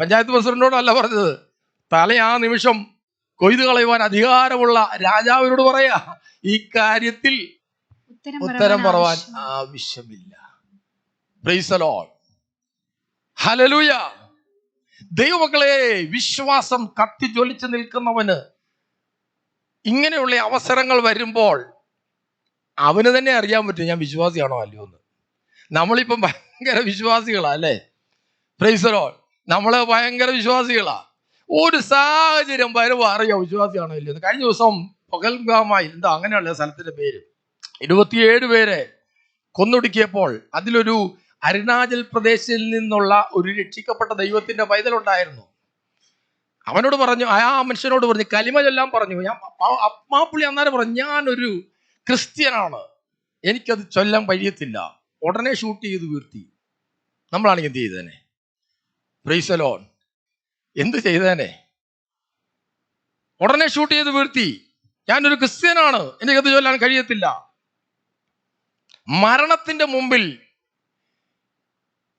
പഞ്ചായത്ത് പ്രസിഡന്റിനോടല്ല പറഞ്ഞത്. ആ നിമിഷം കൊയ്തു കളയുവാൻ അധികാരമുള്ള രാജാവിനോട് പറയാ, ഈ കാര്യത്തിൽ ഉത്തരം പറയാൻ ആവശ്യമില്ല. Price the Lord. ഹല്ലേലൂയ. ദൈവമക്കളെ, വിശ്വാസം കത്തിജ്വലിച്ച് നിൽക്കുന്നവന് ഇങ്ങനെയുള്ള അവസരങ്ങൾ വരുമ്പോൾ അവന് തന്നെ അറിയാൻ പറ്റും ഞാൻ വിശ്വാസിയാണോ അല്ലയോ എന്ന്. നമ്മളിപ്പം ഭയങ്കര വിശ്വാസികളാ, അല്ലേ? Price the Lord. നമ്മള് ഭയങ്കര വിശ്വാസികളാ. ഒരു സാഹചര്യം വരുമ്പോൾ അറിയാം വിശ്വാസിയാണോ ഇല്ലയോ എന്ന്. കഴിഞ്ഞ ദിവസം പഹൽഗാമായി, എന്താ അങ്ങനെയുള്ള സ്ഥലത്തിന്റെ പേര്, 27 പേരെ കൊന്നൊടുക്കിയപ്പോൾ അതിലൊരു അരുണാചൽ പ്രദേശിൽ നിന്നുള്ള ഒരു രക്ഷിക്കപ്പെട്ട ദൈവത്തിന്റെ പൈതലുണ്ടായിരുന്നു. അവനോട് പറഞ്ഞു, ആ മനുഷ്യനോട് പറഞ്ഞു, കലിമ ചൊല്ലാൻ പറഞ്ഞു. പുള്ളി അന്നേരം പറഞ്ഞു, ഞാനൊരു ക്രിസ്ത്യനാണ്, എനിക്കത് ചൊല്ലാൻ കഴിയത്തില്ല. ഉടനെ ഷൂട്ട് ചെയ്ത് വീഴ്ത്തി. നമ്മളാണെങ്കിൽ എന്ത് ചെയ്തേനെ? Price the Lord. എന്ത് ചെയ്തേനെ? ഉടനെ ഷൂട്ട് ചെയ്ത് വീഴ്ത്തി. ഞാനൊരു ക്രിസ്ത്യനാണ്, എനിക്കത് ചൊല്ലാൻ കഴിയത്തില്ല. മരണത്തിന്റെ മുമ്പിൽ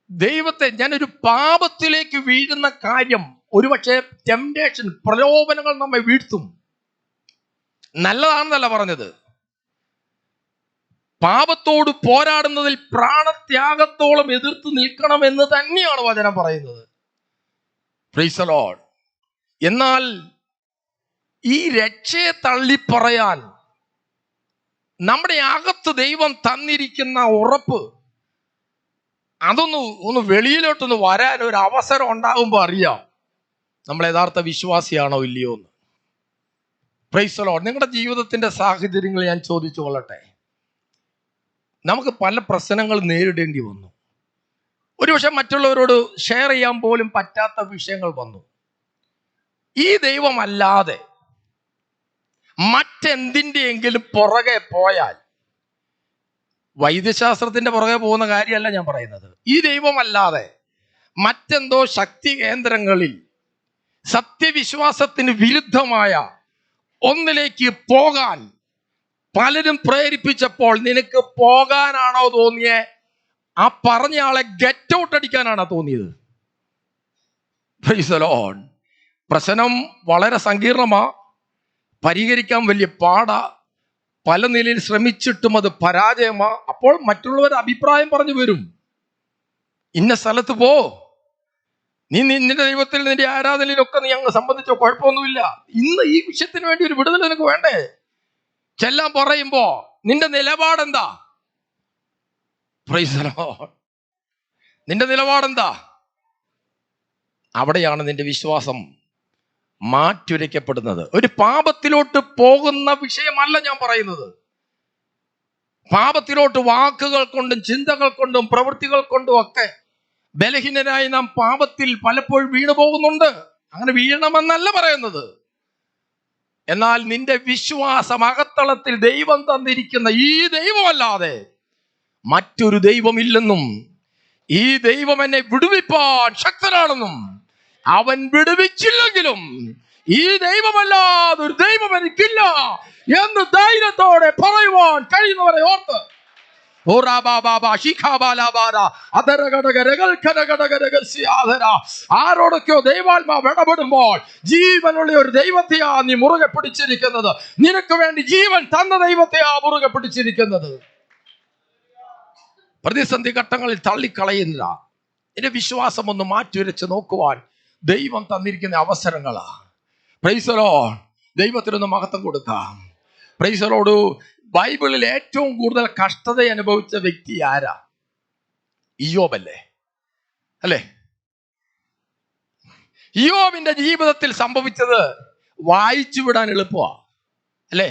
ദൈവത്തെ, ഞാനൊരു പാപത്തിലേക്ക് വീഴുന്ന കാര്യം, ഒരുപക്ഷെ ടെംപ്റ്റേഷൻ, പ്രലോഭനങ്ങൾ നമ്മെ വീഴ്ത്തും. നല്ലതാണെന്നല്ല പറഞ്ഞത്. പാപത്തോട് പോരാടുന്നതിൽ പ്രാണത്യാഗത്തോളം എതിർത്ത് നിൽക്കണമെന്ന് തന്നെയാണ് വചനം പറയുന്നത്. Price the Lord. എന്നാൽ ഈ രക്ഷയെ തള്ളിപ്പറയാൻ നമ്മുടെ അകത്ത് ദൈവം തന്നിരിക്കുന്ന ഉറപ്പ്, അതൊന്ന് വെളിയിലോട്ടൊന്ന് വരാൻ ഒരു അവസരം ഉണ്ടാകുമ്പോൾ അറിയാം നമ്മൾ യഥാർത്ഥ വിശ്വാസിയാണോ ഇല്ലയോ എന്ന്. Price the Lord. നിങ്ങളുടെ ജീവിതത്തിന്റെ സാഹചര്യങ്ങൾ ഞാൻ ചോദിച്ചു കൊള്ളട്ടെ. നമുക്ക് പല പ്രശ്നങ്ങൾ നേരിടേണ്ടി വന്നു. ഒരുപക്ഷെ മറ്റുള്ളവരോട് ഷെയർ ചെയ്യാൻ പോലും പറ്റാത്ത വിഷയങ്ങൾ വന്നു. ഈ ദൈവമല്ലാതെ മറ്റെന്തിൻ്റെയെങ്കിലും പുറകെ പോയാൽ, വൈദ്യശാസ്ത്രത്തിന്റെ പുറകെ പോകുന്ന കാര്യമല്ല ഞാൻ പറയുന്നത്, ഈ ദൈവമല്ലാതെ മറ്റെന്തോ ശക്തി കേന്ദ്രങ്ങളിൽ സത്യവിശ്വാസത്തിന് വിരുദ്ധമായ ഒന്നിലേക്ക് പോകാൻ പലരും പ്രേരിപ്പിച്ചപ്പോൾ നിനക്ക് പോകാനാണോ തോന്നിയേ? ആ പറഞ്ഞ ആളെ ഗെറ്റ് ഔട്ട് അടിക്കാനാണോ തോന്നിയത്? Price the Lord. പ്രശ്നം വളരെ സങ്കീർണമാ, പരിഹരിക്കാൻ വലിയ പാടാ, പല നിലയിൽ ശ്രമിച്ചിട്ടും അത് പരാജയമാ. അപ്പോൾ മറ്റുള്ളവരുടെ അഭിപ്രായം പറഞ്ഞു വരും, ഇന്ന സ്ഥലത്ത് പോ, നീ നിന്റെ ദൈവത്തിൽ നിന്റെ ആരാധനയിലൊക്കെ നീ അങ്ങ് സംബന്ധിച്ചോ, കുഴപ്പമൊന്നുമില്ല. ഇന്ന് ഈ വിഷയത്തിന് വേണ്ടി ഒരു വിടുതൽ നിനക്ക് വേണ്ടേ? ചെല്ലാൻ പറയുമ്പോ നിന്റെ നിലപാടെന്താ? Price the Lord. നിന്റെ നിലപാടെന്താ? അവിടെയാണ് നിന്റെ വിശ്വാസം മാറ്റുരയ്ക്കപ്പെടുന്നത്. ഒരു പാപത്തിലോട്ട് പോകുന്ന വിഷയമല്ല ഞാൻ പറയുന്നത്. പാപത്തിലോട്ട് വാക്കുകൾ കൊണ്ടും ചിന്തകൾ കൊണ്ടും പ്രവൃത്തികൾ കൊണ്ടും ഒക്കെ ബലഹീനരായി നാം പാപത്തിൽ പലപ്പോഴും വീണു പോകുന്നുണ്ട്. അങ്ങനെ വീഴണമെന്നല്ല പറയുന്നത്. എന്നാൽ നിന്റെ വിശ്വാസം അകത്തളത്തിൽ ദൈവം തന്നിരിക്കുന്ന ഈ ദൈവമല്ലാതെ മറ്റൊരു ദൈവമില്ലെന്നും ഈ ദൈവം എന്നെ വിടുവിപ്പാൻ ശക്തനാണെന്നും അവൻ വിടുവിച്ചില്ലെങ്കിലും ഈ ദൈവമല്ലാതെ ഒരു ദൈവം എനിക്കില്ല എന്ന് ധൈര്യത്തോടെ പറയുവാൻ കഴിയുന്നവരെ ഓർത്ത് ആരോടൊക്കെയോ ദൈവാത്മാവ് ഇടപെടുമ്പോൾ ജീവനുള്ള ഒരു ദൈവത്തെയാ നീ മുറുകെ പിടിച്ചിരിക്കുന്നത്. നിനക്ക് വേണ്ടി ജീവൻ തന്ന ദൈവത്തെയാ മുറുകെ പിടിച്ചിരിക്കുന്നത്. പ്രതിസന്ധി ഘട്ടങ്ങളിൽ തള്ളിക്കളയുന്നില്ല. എന്റെ വിശ്വാസം ഒന്ന് മാറ്റിവരച്ച് നോക്കുവാൻ ദൈവം തന്നിരിക്കുന്ന അവസരങ്ങളാ. Praise the Lord. ദൈവത്തിനൊന്ന് മഹത്വം കൊടുക്കാം. Praise the Lord. ബൈബിളിൽ ഏറ്റവും കൂടുതൽ കഷ്ടത അനുഭവിച്ച വ്യക്തി ആരാ? ഇയ്യോബല്ലേ, അല്ലേ? ഇയ്യോബിന്റെ ജീവിതത്തിൽ സംഭവിച്ചത് വായിച്ചു വിടാൻ എളുപ്പമാ, അല്ലേ?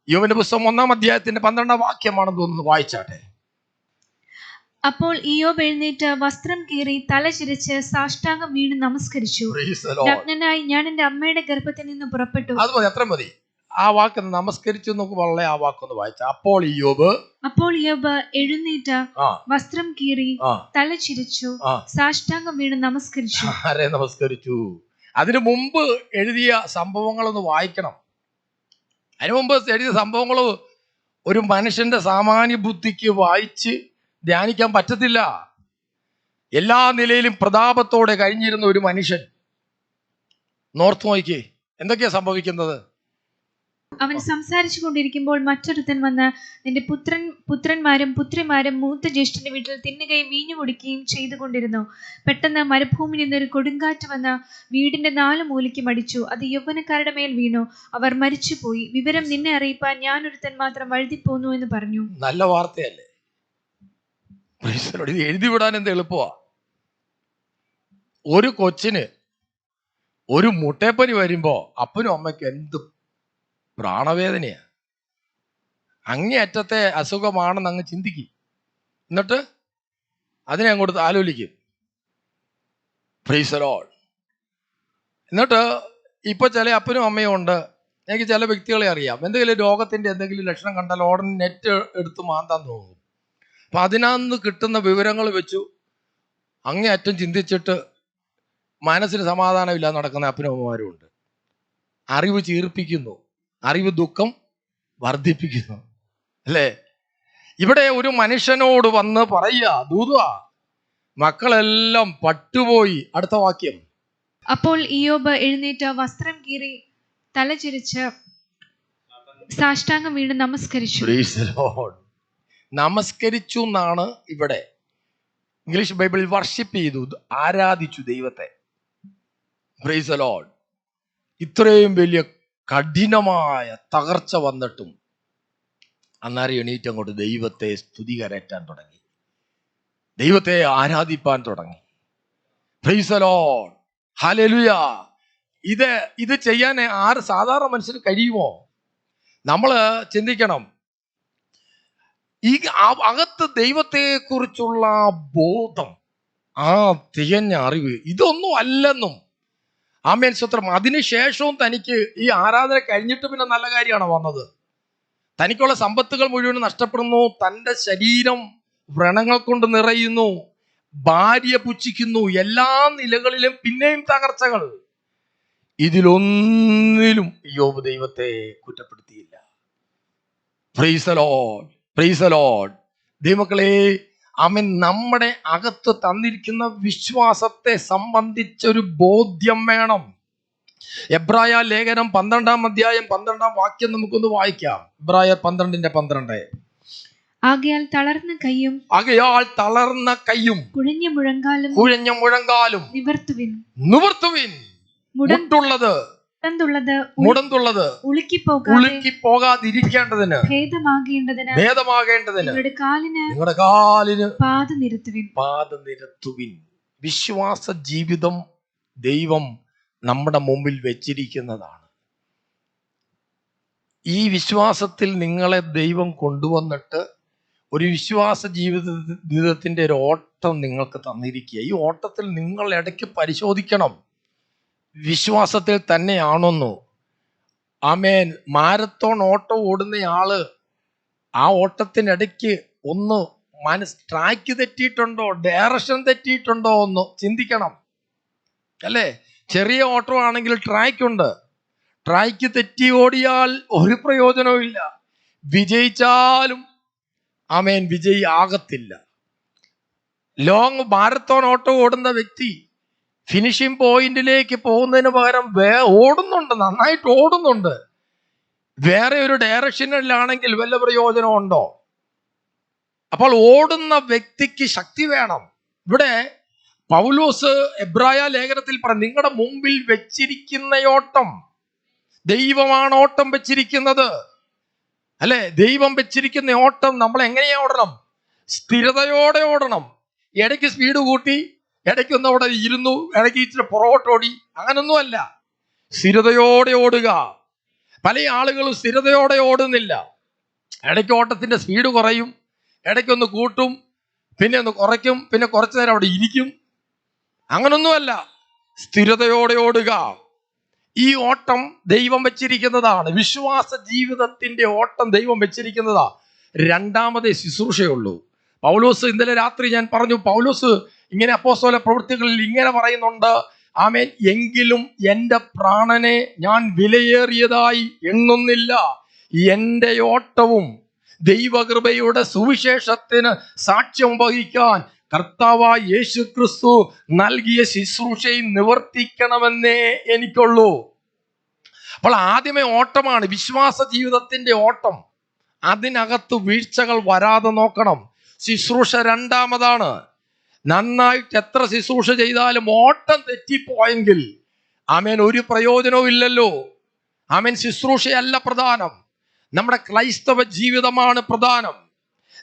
ഇയ്യോബിന്റെ പുസ്തകം 1-ാം അധ്യായത്തിന്റെ 12-ാം വാക്യമാണെന്ന് തോന്നുന്നു. വായിച്ചാട്ടെ. അപ്പോൾ ഇയ്യോബ് എഴുന്നേറ്റ് വസ്ത്രം കീറി തല ചിരിച്ച് സാഷ്ടാംഗം വീണ് നമസ്കരിച്ചു. നഗ്നനായി ഞാൻ എന്റെ അമ്മയുടെ ഗർഭത്തിൽ നിന്ന് പുറപ്പെട്ടു. അത് മതി, അത്ര മതി. ആ വാക്ക് നമസ്കരിച്ചു നോക്കുമ്പോൾ ആ വാക്കൊന്ന് വായിച്ച. അപ്പോൾ ഇയ്യോബ് എഴുന്നേറ്റ് വസ്ത്രം കീറി തല ചിരിച്ചു സാഷ്ടാംഗം വീണ് നമസ്കരിച്ചു. ആരെ നമസ്കരിച്ചു? അതിനു മുമ്പ് എഴുതിയ സംഭവങ്ങളൊന്ന് വായിക്കണം. അതിനു മുമ്പ് എഴുതിയ സംഭവങ്ങൾ ഒരു മനുഷ്യന്റെ സാമാന്യ ബുദ്ധിക്ക് വായിച്ച് ധ്യാനിക്കാൻ പറ്റത്തില്ല. എല്ലാ നിലയിലും പ്രതാപത്തോടെ കഴിഞ്ഞിരുന്ന ഒരു മനുഷ്യൻ. നോർത്ത് നോക്കി എന്തൊക്കെയാ സംഭവിക്കുന്നത്? അവൻ സംസാരിച്ചു കൊണ്ടിരിക്കുമ്പോൾ മറ്റൊരുത്തൻ വന്ന് നിന്റെ പുത്രന്മാരും പുത്രിമാരും മൂത്ത ജ്യേഷ്ഠന്റെ വീട്ടിൽ തിന്നുകയും വീഞ്ഞു കുടിക്കുകയും ചെയ്തുകൊണ്ടിരുന്നു. പെട്ടെന്ന് മരുഭൂമിയിൽ നിന്നൊരു കൊടുങ്കാറ്റ് വന്ന് വീടിന്റെ 4 മൂലയ്ക്കും അടിച്ചു. അത് യൗവനക്കാരുടെ മേൽ വീണു. അവർ മരിച്ചുപോയി. വിവരം നിന്നെ അറിയിപ്പാൻ ഞാനൊരുത്തൻ മാത്രം വഴുതിപ്പോന്നു എന്ന് പറഞ്ഞു. നല്ല വാർത്തയല്ലേ? ഇത് എഴുതി വിടാൻ എന്ത് എളുപ്പമാ. ഒരു കൊച്ചിന് ഒരു മുട്ടേപ്പനി വരുമ്പോ അപ്പനും അമ്മയ്ക്കും എന്ത് പ്രാണവേദനയാ. അങ്ങേയറ്റത്തെ അസുഖമാണെന്ന് അങ്ങ് ചിന്തിക്കും. എന്നിട്ട് അതിനെ അങ്ങോട്ട് ആലോചിക്കും. Price the Lord. എന്നിട്ട് ഇപ്പൊ ചില അപ്പനും അമ്മയും ഉണ്ട്. എനിക്ക് ചില വ്യക്തികളെ അറിയാം. എന്തെങ്കിലും രോഗത്തിന്റെ എന്തെങ്കിലും ലക്ഷണം കണ്ടാൽ ഉടനെ നെറ്റ് എടുത്ത് മാന്താൻ തോന്നും. അപ്പൊ അതിനകത്ത് കിട്ടുന്ന വിവരങ്ങൾ വെച്ചു അങ്ങേയറ്റം ചിന്തിച്ചിട്ട് മനസ്സിന് സമാധാനമില്ലാതെ നടക്കുന്ന അപ്പനും അമ്മമാരും ഉണ്ട്. അറിവ് ചീർപ്പിക്കുന്നു, അറിവ് ദുഃഖം വർദ്ധിപ്പിക്കുന്നു, അല്ലേ? ഇവിടെ ഒരു മനുഷ്യനോട് വന്ന് പറയുക, ദൂതുവാ, മക്കളെല്ലാം പട്ടുപോയി. അടുത്ത വാക്യം. അപ്പോൾ ഇയ്യോബ് എഴുന്നേറ്റ് വസ്ത്രം കീറി തല ചിരിച്ച് സാഷ്ടാംഗം വീണ് നമസ്കരിച്ചു. നമസ്കരിച്ചു എന്നാണ് ഇവിടെ. ഇംഗ്ലീഷ് ബൈബിളിൽ വർഷിപ്പ് ചെയ്തു, ആരാധിച്ചു ദൈവത്തെ. Price the Lord. ഇത്രയും വലിയ കഠിനമായ തകർച്ച വന്നിട്ടും അന്നേരം എണീറ്റ് അങ്ങോട്ട് ദൈവത്തെ സ്തുതി കരയറ്റാൻ തുടങ്ങി, ദൈവത്തെ ആരാധിപ്പാൻ തുടങ്ങി. Price the Lord. ഹല്ലേലൂയ. ഇത് ചെയ്യാൻ സാധാരണ മനുഷ്യന് കഴിയുമോ? നമ്മൾ ചിന്തിക്കണം. ഈ അകത്ത് ദൈവത്തെ കുറിച്ചുള്ള ബോധം, ആ തികഞ്ഞ അറിവ്, ഇതൊന്നും അല്ലെന്നും. ആമേൻ, സ്തോത്രം. അതിനുശേഷവും തനിക്ക് ഈ ആരാധന കഴിഞ്ഞിട്ട് പിന്നെ നല്ല കാര്യമാണ് വന്നത്. തനിക്കുള്ള സമ്പത്തുകൾ മുഴുവൻ നഷ്ടപ്പെടുന്നു, തൻ്റെ ശരീരം വ്രണങ്ങൾ കൊണ്ട് നിറയുന്നു, ഭാര്യ പുച്ഛിക്കുന്നു, എല്ലാ നിലകളിലും പിന്നെയും തകർച്ചകൾ. ഇതിലൊന്നിലും ഇയ്യോബ് ദൈവത്തെ കുറ്റപ്പെടുത്തിയില്ല. Praise the Lord. Praise the Lord. ദൈവമക്കളെ, ആമേൻ, നമ്മുടെ അകത്ത് തന്നിരിക്കുന്ന വിശ്വാസത്തെ സംബന്ധിച്ചൊരു ബോധ്യം വേണം. എബ്രായ ലേഖനം 12-ാം അധ്യായം 12-ാം വാക്യം നമുക്കൊന്ന് വായിക്കാം. എബ്രായർ 12:12. ആകയാൽ തളർന്ന കൈയും കുഴഞ്ഞ മുഴങ്കാലും നിവർത്തുവിൻ. മുടന്തുള്ളത് ഉളുക്കിപ്പോകാതിരിക്കേണ്ടതിന് ഭേദമാകേണ്ടതിന് നിങ്ങളുടെ കാലിന് പാദനിരത്തുവിൻ. വിശ്വാസ ജീവിതം ദൈവം നമ്മുടെ മുമ്പിൽ വെച്ചിരിക്കുന്നതാണ്. ഈ വിശ്വാസത്തിൽ നിങ്ങളെ ദൈവം കൊണ്ടുവന്നിട്ട് ഒരു വിശ്വാസ ജീവിതത്തിൻ്റെ ഒരു ഓട്ടം നിങ്ങൾക്ക് തന്നിരിക്കുക. ഈ ഓട്ടത്തിൽ നിങ്ങൾ ഇടയ്ക്ക് പരിശോധിക്കണം, വിശ്വാസത്തിൽ തന്നെയാണെന്നു. ആമേൻ. മാരത്തോൺ ഓട്ടം ഓടുന്നയാള് ആ ഓട്ടത്തിനിടയ്ക്ക് ഒന്ന് ട്രാക്ക് തെറ്റിയിട്ടുണ്ടോ, ഡയറക്ഷൻ തെറ്റിയിട്ടുണ്ടോ ഒന്ന് ചിന്തിക്കണം, അല്ലേ? ചെറിയ ഓട്ടമാണെങ്കിൽ ട്രാക്കുണ്ട്. ട്രാക്ക് തെറ്റി ഓടിയാൽ ഒരു പ്രയോജനവും ഇല്ല. വിജയിച്ചാലും ആമേൻ വിജയി ആകത്തില്ല. ലോങ് മാരത്തോൺ ഓട്ടം ഓടുന്ന വ്യക്തി ഫിനിഷിംഗ് പോയിന്റിലേക്ക് പോകുന്നതിന് പകരം ഓടുന്നുണ്ട്, നന്നായിട്ട് ഓടുന്നുണ്ട്. വേറെ ഒരു ഡയറക്ഷനിലാണെങ്കിൽ വല്ല പ്രയോജനമുണ്ടോ? അപ്പോൾ ഓടുന്ന വ്യക്തിക്ക് ശക്തി വേണം. ഇവിടെ പൗലോസ് എബ്രായ ലേഖനത്തിൽ പറയും, നിങ്ങളുടെ മുമ്പിൽ വെച്ചിരിക്കുന്ന ഓട്ടം, ദൈവമാണ് ഓട്ടം വെച്ചിരിക്കുന്നത്, അല്ലെ? ദൈവം വെച്ചിരിക്കുന്ന ഓട്ടം നമ്മൾ എങ്ങനെയാ ഓടണം? സ്ഥിരതയോടെ ഓടണം. ഇടയ്ക്ക് സ്പീഡ് കൂട്ടി, ഇടയ്ക്കൊന്ന് അവിടെ ഇരുന്നു, ഇടയ്ക്ക് ഇച്ചിരി പുറകോട്ടോടി, അങ്ങനൊന്നുമല്ല. സ്ഥിരതയോടെ ഓടുക. പല ആളുകളും സ്ഥിരതയോടെ ഓടുന്നില്ല. ഇടയ്ക്ക് ഓട്ടത്തിന്റെ സ്പീഡ് കുറയും, ഇടയ്ക്കൊന്ന് കൂട്ടും, പിന്നെ ഒന്ന് കുറയ്ക്കും, പിന്നെ കുറച്ചു നേരം അവിടെ ഇരിക്കും. അങ്ങനൊന്നുമല്ല. സ്ഥിരതയോടെ ഓടുക. ഈ ഓട്ടം ദൈവം വെച്ചിരിക്കുന്നതാണ്. വിശ്വാസ ജീവിതത്തിന്റെ ഓട്ടം ദൈവം വെച്ചിരിക്കുന്നതാ. രണ്ടാമതേ ശുശ്രൂഷയുള്ളൂ. പൗലോസ് ഇന്നലെ രാത്രി ഞാൻ പറഞ്ഞു, പൗലോസ് ഇങ്ങനെ അപ്പോസ്തല പ്രവൃത്തികളിൽ ഇങ്ങനെ പറയുന്നുണ്ട്, ആമേൻ, എങ്കിലും എൻ്റെ പ്രാണനെ ഞാൻ വിലയേറിയതായി എണ്ണുന്നില്ല. എൻ്റെ ഓട്ടവും ദൈവകൃപയുടെ സുവിശേഷത്തിന് സാക്ഷ്യം വഹിക്കാൻ കർത്താവായ യേശു ക്രിസ്തു നൽകിയ ശുശ്രൂഷയും നിവർത്തിക്കണമെന്നേ എനിക്കുള്ളൂ. അപ്പോൾ ആദ്യമേ ഓട്ടമാണ് വിശ്വാസ ജീവിതത്തിന്റെ ഓട്ടം. അതിനകത്ത് വീഴ്ചകൾ വരാതെ നോക്കണം. ശുശ്രൂഷ രണ്ടാമതാണ്. നന്നായിട്ട് എത്ര ശുശ്രൂഷ ചെയ്താലും ഓട്ടം തെറ്റിപ്പോയെങ്കിൽ ആമേൻ ഒരു പ്രയോജനവും ഇല്ലല്ലോ. ആമേൻ. ശുശ്രൂഷയല്ല പ്രധാനം, നമ്മുടെ ക്രൈസ്തവ ജീവിതമാണ് പ്രധാനം.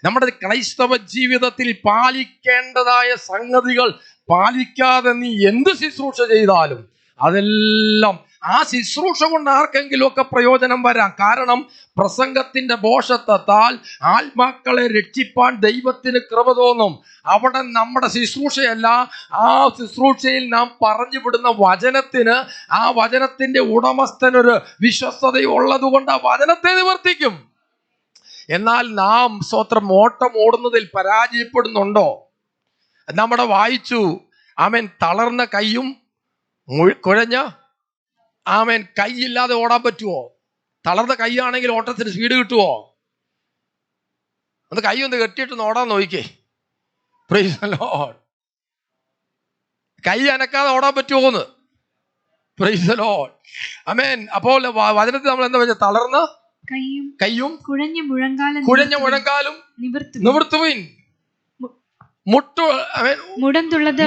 നമ്മുടെ ക്രൈസ്തവ ജീവിതത്തിൽ പാലിക്കേണ്ടതായ സംഗതികൾ പാലിക്കാതെ നീ എന്ത് ശുശ്രൂഷ ചെയ്താലും അതെല്ലാം ആ ശുശ്രൂഷ കൊണ്ട് ആർക്കെങ്കിലും ഒക്കെ പ്രയോജനം വരാം. കാരണം പ്രസംഗത്തിന്റെ ഭോഷത്വത്താൽ ആത്മാക്കളെ രക്ഷിപ്പാൻ ദൈവത്തിന് കൃപ തോന്നും. അവിടെ നമ്മുടെ ശുശ്രൂഷയല്ല, ആ ശുശ്രൂഷയിൽ നാം പറഞ്ഞു വിടുന്ന വചനത്തിന്, ആ വചനത്തിന്റെ ഉടമസ്ഥനൊരു വിശ്വസ്തതയുള്ളത് കൊണ്ട് ആ വചനത്തെ നിവർത്തിക്കും. എന്നാൽ നാം സ്വത്രം ഓട്ടം ഓടുന്നതിൽ പരാജയപ്പെടുന്നുണ്ടോ? നമ്മുടെ വായിച്ചു, ആമേൻ, തളർന്ന കൈയും കുഴഞ്ഞ ആമേൻ കൈയില്ലാതെ ഓടാൻ പറ്റുമോ? തളർന്ന കൈയാണെങ്കിൽ ഓട്ടത്തിന് സ്പീഡ് കിട്ടുമോ? അത് കൈ ഒന്ന് കെട്ടിയിട്ടൊന്ന് ഓടാൻ നോക്കിക്കേ. Praise the Lord. കൈ അനക്കാതെ ഓടാൻ പറ്റുമോന്ന്? Praise the Lord. ആമേൻ. അപ്പോൾ വചനത്തിൽ നമ്മൾ എന്താ വെച്ചാൽ, തളർന്ന കൈയും കുഴഞ്ഞ മുഴങ്കാലും നിവർത്തുവിൻ,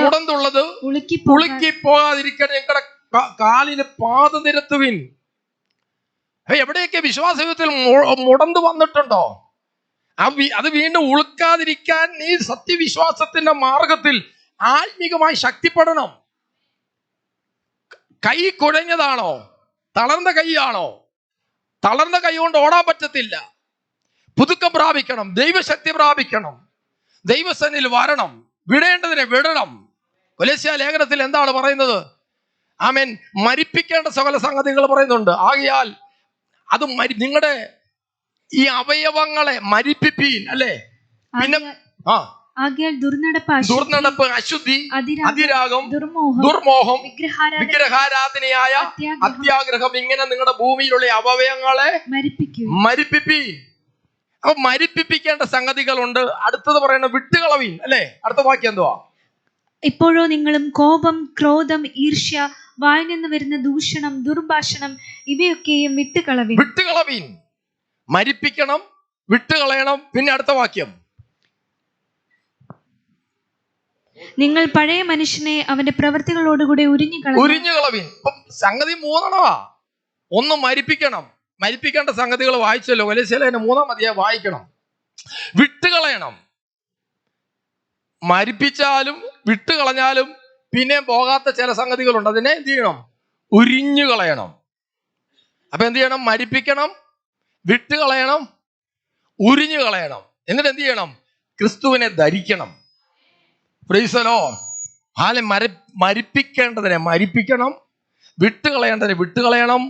മുടന്തുള്ളത് ഉളുക്കിപ്പോകാതിരിക്കാൻ ഞങ്ങളുടെ കാലിന് പാത നിരത്തുവിൻ. എവിടെയൊക്കെ വിശ്വാസ ജീവിതത്തിൽ മുടന്ത് വന്നിട്ടുണ്ടോ? അത് വീണ്ടും ഉളുക്കാതിരിക്കാൻ നീ സത്യവിശ്വാസത്തിന്റെ മാർഗത്തിൽ ആത്മീകമായി ശക്തിപ്പെടണം. കൈ കുഴഞ്ഞതാണോ? തളർന്ന കൈയാണോ? തളർന്ന കൈ കൊണ്ട് ഓടാൻ പറ്റത്തില്ല. പുതുക്കം പ്രാപിക്കണം, ദൈവശക്തി പ്രാപിക്കണം, ദൈവസന്നിധിയിൽ വരണം, വിടേണ്ടതിനെ വിടണം. കൊലോസ്യ ലേഖനത്തിൽ എന്താണ് പറയുന്നത്? ആമേൻ. മരിപ്പിക്കേണ്ട സകല സംഗതികൾ പറയുന്നുണ്ട്. ആകയാൽ അത് നിങ്ങളുടെ ഈ അവയവങ്ങളെ മരിപ്പിപ്പീൻ, അല്ലേ? പിന്നെ ദുർനടപ്പ്, അശുദ്ധി, അതിരാഗം, ദുർമോഹം, വിഗ്രഹാരാധനയായ അത്യാഗ്രഹം, ഇങ്ങനെ നിങ്ങളുടെ ഭൂമിയിലുള്ള അവയവങ്ങളെ മരിപ്പിപ്പീൻ. അപ്പൊ മരിപ്പിക്കേണ്ട സംഗതികളുണ്ട്. അടുത്തത് പറയുന്ന വിട്ടുകളവീൻ, അല്ലേ? അടുത്ത വാക്യം എന്തുവാ? ഇപ്പോഴോ നിങ്ങളും കോപം, ക്രോധം, ഈർഷ്യ, വായിൽ നിന്ന് വരുന്ന ദൂഷണം, ദുർഭാഷണം ഇവയൊക്കെയും വിട്ടുകളവീൻ. മരിപ്പിക്കണം, വിട്ടുകളയണം. പിന്നെ അടുത്ത വാക്യം, നിങ്ങൾ പഴയ മനുഷ്യനെ അവന്റെ പ്രവൃത്തികളോടുകൂടി ഉരിഞ്ഞുകളവീൻ. സംഗതി മൂന്നെണ്ണമാ. ഒന്ന് മരിപ്പിക്കണം. മരിപ്പിക്കേണ്ട സംഗതികൾ വായിച്ചല്ലോ, കൊലോസ്യലേഖനം 3-ാം അധ്യായം വായിക്കണം. വിട്ടുകളയണം. മരിപ്പിച്ചാലും വിട്ടുകളഞ്ഞാലും പിന്നെ പോകാത്ത ചില സംഗതികളുണ്ട്. അതിനെ എന്ത് ചെയ്യണം? ഉരിഞ്ഞു കളയണം. അപ്പൊ എന്ത് ചെയ്യണം? മരിപ്പിക്കണം, വിട്ടുകളയണം, ഉരിഞ്ഞു കളയണം. എന്നിട്ട് എന്ത് ചെയ്യണം? ക്രിസ്തുവിനെ ധരിക്കണം. Praise the Lord. മരിപ്പിക്കേണ്ടതിനെ മരിപ്പിക്കണം, വിട്ടുകളയേണ്ടതിനെ വിട്ടുകളയണം,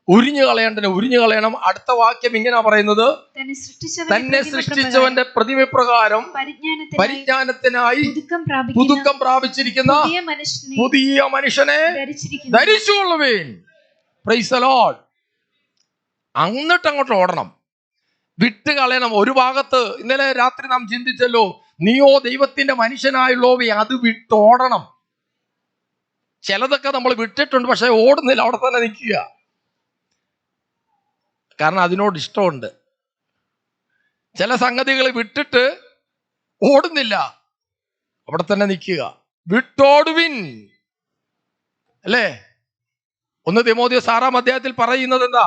ഉരിഞ്ഞു കളയേണ്ടതിനെ ഉരിഞ്ഞു കളയണം. അടുത്ത വാക്യം ഇങ്ങനെ പറയുന്നത്, തന്നെ സൃഷ്ടിച്ചവന്റെ പ്രതിമപ്രകാരം പരിജ്ഞാനത്തിനായി പുതുക്കം പ്രാപിച്ചിരിക്കുന്ന പുതിയ മനുഷ്യനെ ധരിച്ചുകൊള്ളുവേൻ. Price the Lord. അങ്ങോട്ട് ഓടണം, വിട്ടുകളയണം. ഒരു ഭാഗത്ത് ഇന്നലെ രാത്രി നാം ചിന്തിച്ചല്ലോ, നീയോ ദൈവത്തിന്റെ മനുഷ്യനായുള്ളോവേ, അത് വിട്ടോടണം. ചിലതൊക്കെ നമ്മൾ വിട്ടിട്ടുണ്ട്, പക്ഷെ ഓടുന്നില്ല, അവിടെ തന്നെ നിൽക്കുക. കാരണം അതിനോട് ഇഷ്ടമുണ്ട്. ചില സംഗതികൾ വിട്ടിട്ട് ഓടുന്നില്ല, അവിടെ തന്നെ നിൽക്കുക. വിട്ടോടുവിൻ അല്ലേ? 1 തിമോഥെയോസ് 6-ാം അധ്യായത്തിൽ പറയുന്നത് എന്താ?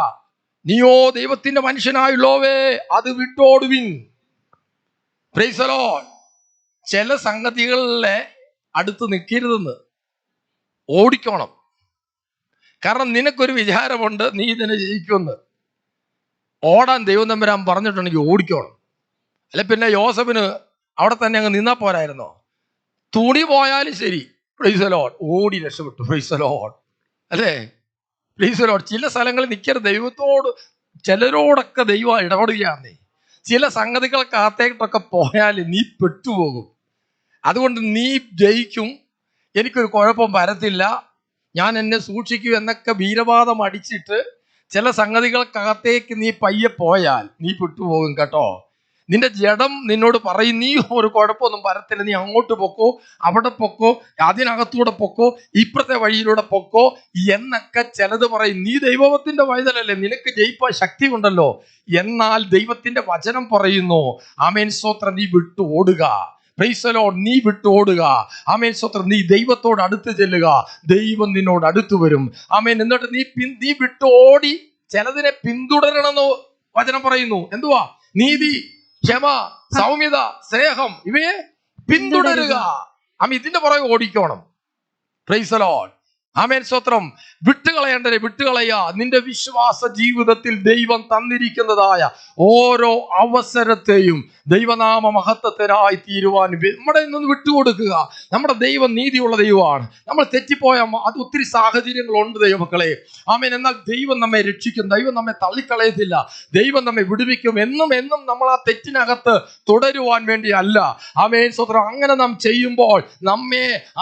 നീയോ ദൈവത്തിന്റെ മനുഷ്യനായുള്ളോവേ, അത് വിട്ടോടുവിൻ. Price the Lord. ചില സംഗതികളിലെ അടുത്ത് നിൽക്കരുതെന്ന്, ഓടിക്കണം. കാരണം നിനക്കൊരു വിചാരമുണ്ട് നീ ഇതിനെ ജയിക്കുമെന്ന്. ഓടാൻ ദൈവം തമ്പുരാൻ പറഞ്ഞിട്ടുണ്ടെങ്കിൽ ഓടിക്കണം. അല്ലെ പിന്നെ യോസഫിന് അവിടെ തന്നെ അങ്ങ് നിന്നാ പോരായിരുന്നോ? തുണി പോയാലും ശരി, പ്രൈസ് ദി ലോർഡ്, ഓടി രക്ഷപ്പെട്ടു. പ്രൈസ് ദി ലോർഡ് അല്ലേ? Price the Lord. ചില സ്ഥലങ്ങളിൽ നിൽക്കരുത്. ദൈവത്തോട് ചിലരോടൊക്കെ ദൈവം ഇടപെടുകയാന്നേ. ചില സംഗതികൾക്കകത്തേക്കൊക്കെ പോയാൽ നീ പെട്ടുപോകും. അതുകൊണ്ട് നീ ജയിക്കും, എനിക്കൊരു കുഴപ്പം വരത്തില്ല, ഞാൻ എന്നെ സൂക്ഷിക്കൂ എന്നൊക്കെ വീരവാദം അടിച്ചിട്ട് ചില സംഗതികൾക്കകത്തേക്ക് നീ പയ്യെ പോയാൽ നീ പെട്ടുപോകും കേട്ടോ. നിന്റെ ജഡം നിന്നോട് പറയും, നീ ഒരു കുഴപ്പമൊന്നും വരത്തില്ല, നീ അങ്ങോട്ട് പൊക്കോ, അവിടെ പൊക്കോ, അതിനകത്തൂടെ പൊക്കോ, ഇപ്പുറത്തെ വഴിയിലൂടെ പൊക്കോ എന്നൊക്കെ ചിലത് പറയും. നീ ദൈവത്തിന്റെ വൈതലല്ലേ, നിനക്ക് ജയിപ്പാൻ ശക്തി ഉണ്ടല്ലോ. എന്നാൽ ദൈവത്തിന്റെ വചനം പറയുന്നു, ആമേൻ സ്തോത്രം, നീ വിട്ടു ഓടുക. Price the Lord. നീ വിട്ടു ഓടുക. ആമേൻ സ്തോത്രം. നീ ദൈവത്തോട് അടുത്ത് ചെല്ലുക, ദൈവം നിന്നോട് അടുത്ത് വരും. ആമേൻ. എന്നിട്ട് നീ വിട്ടു ഓടി ചിലതിനെ പിന്തുടരണമെന്ന് വചനം പറയുന്നു. എന്തുവാ? നീതി, ക്ഷമ, സൗമ്യത, സ്നേഹം, ഇവയെ പിന്തുടരുക. ആമേൻ. ഇതിന്റെ പുറകെ ഓടിക്കണം. Price the Lord. ആമേൻ സ്തോത്രം. വിട്ടുകളയേണ്ടതിനെ വിട്ടുകളയുക. നിന്റെ വിശ്വാസ ജീവിതത്തിൽ ദൈവം തന്നിരിക്കുന്നതായ ഓരോ അവസരത്തെയും ദൈവനാമ മഹത്വത്തിനായി തീരുവാൻ നമ്മുടെ നിന്ന് വിട്ടുകൊടുക്കുക. നമ്മുടെ ദൈവം നീതിയുള്ള ദൈവമാണ്. നമ്മൾ തെറ്റിപ്പോയാൽ അത് ഒത്തിരി സാഹചര്യങ്ങളുണ്ട് ദൈവമക്കളെ. ആമേൻ. എന്നാൽ ദൈവം നമ്മെ രക്ഷിക്കും, ദൈവം നമ്മെ തള്ളിക്കളയത്തില്ല, ദൈവം നമ്മെ വിടുവിക്കും. എന്നും നമ്മൾ ആ തെറ്റിനകത്ത് തുടരുവാൻ വേണ്ടി അല്ല. ആമേൻ സ്തോത്രം. അങ്ങനെ നാം ചെയ്യുമ്പോൾ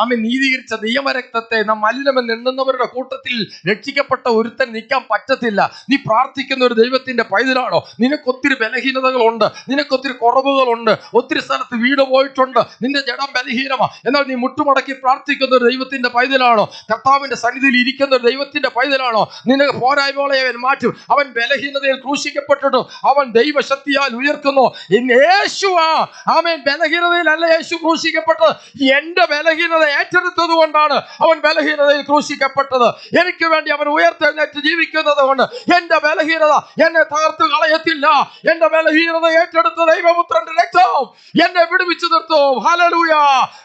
ആമേൻ നീതീകരിച്ച നിയമരക്തത്തെ നാം മലിനമെന്ന് എണ്ണുന്നവരുടെ കൂട്ടത്തിൽ രക്ഷിക്കപ്പെട്ട ഒരുത്തൻ നിൽക്കാൻ പറ്റത്തില്ല. നീ പ്രാർത്ഥിക്കുന്ന ഒരു ദൈവത്തിന്റെ പൈതലാണോ? നിനക്കൊത്തിരി ബലഹീനതകളുണ്ട്, നിനക്കൊത്തിരി കുറവുകളുണ്ട്, ഒത്തിരി സ്ഥലത്ത് വീട് പോയിട്ടുണ്ട്, നിന്റെ ജഡം ബലഹീനമാ. എന്നാൽ നീ മുട്ടുമടക്കി പ്രാർത്ഥിക്കുന്ന ഒരു ദൈവത്തിന്റെ പൈതലാണോ? കർത്താവിന്റെ സന്നിധിയിൽ ഇരിക്കുന്ന ഒരു ദൈവത്തിന്റെ പൈതലാണോ? നിനക്ക് പോരായ്മകളെ അവൻ മാറ്റും. അവൻ ബലഹീനതയിൽ ക്രൂശിക്കപ്പെട്ടിട്ടും അവൻ ദൈവശക്തിയാൽ ഉയർത്തുന്നു. യേശുവാ ആമേൻ ബലഹീനതയിലല്ല യേശു ക്രൂശിക്കപ്പെട്ടത്, എന്റെ ബലഹീനത ഏറ്റെടുത്തത് കൊണ്ടാണ് അവൻ ബലഹീനതയിൽ ക്രൂശിക്കപ്പെട്ടത്. എനിക്ക് വേണ്ടി അവൻ ഉയർത്തെഴുന്നേറ്റ് ജീവിക്കുന്നത് കൊണ്ട് എന്റെ ബലഹീനത എന്നെ തകർത്ത് കളയത്തില്ല. എന്റെ ബലഹീനത ഏറ്റെടുത്ത ദൈവപുത്രന്റെ രക്തം എന്നെ വിടുവിച്ചു നിർത്തും. ഹല്ലേലൂയ.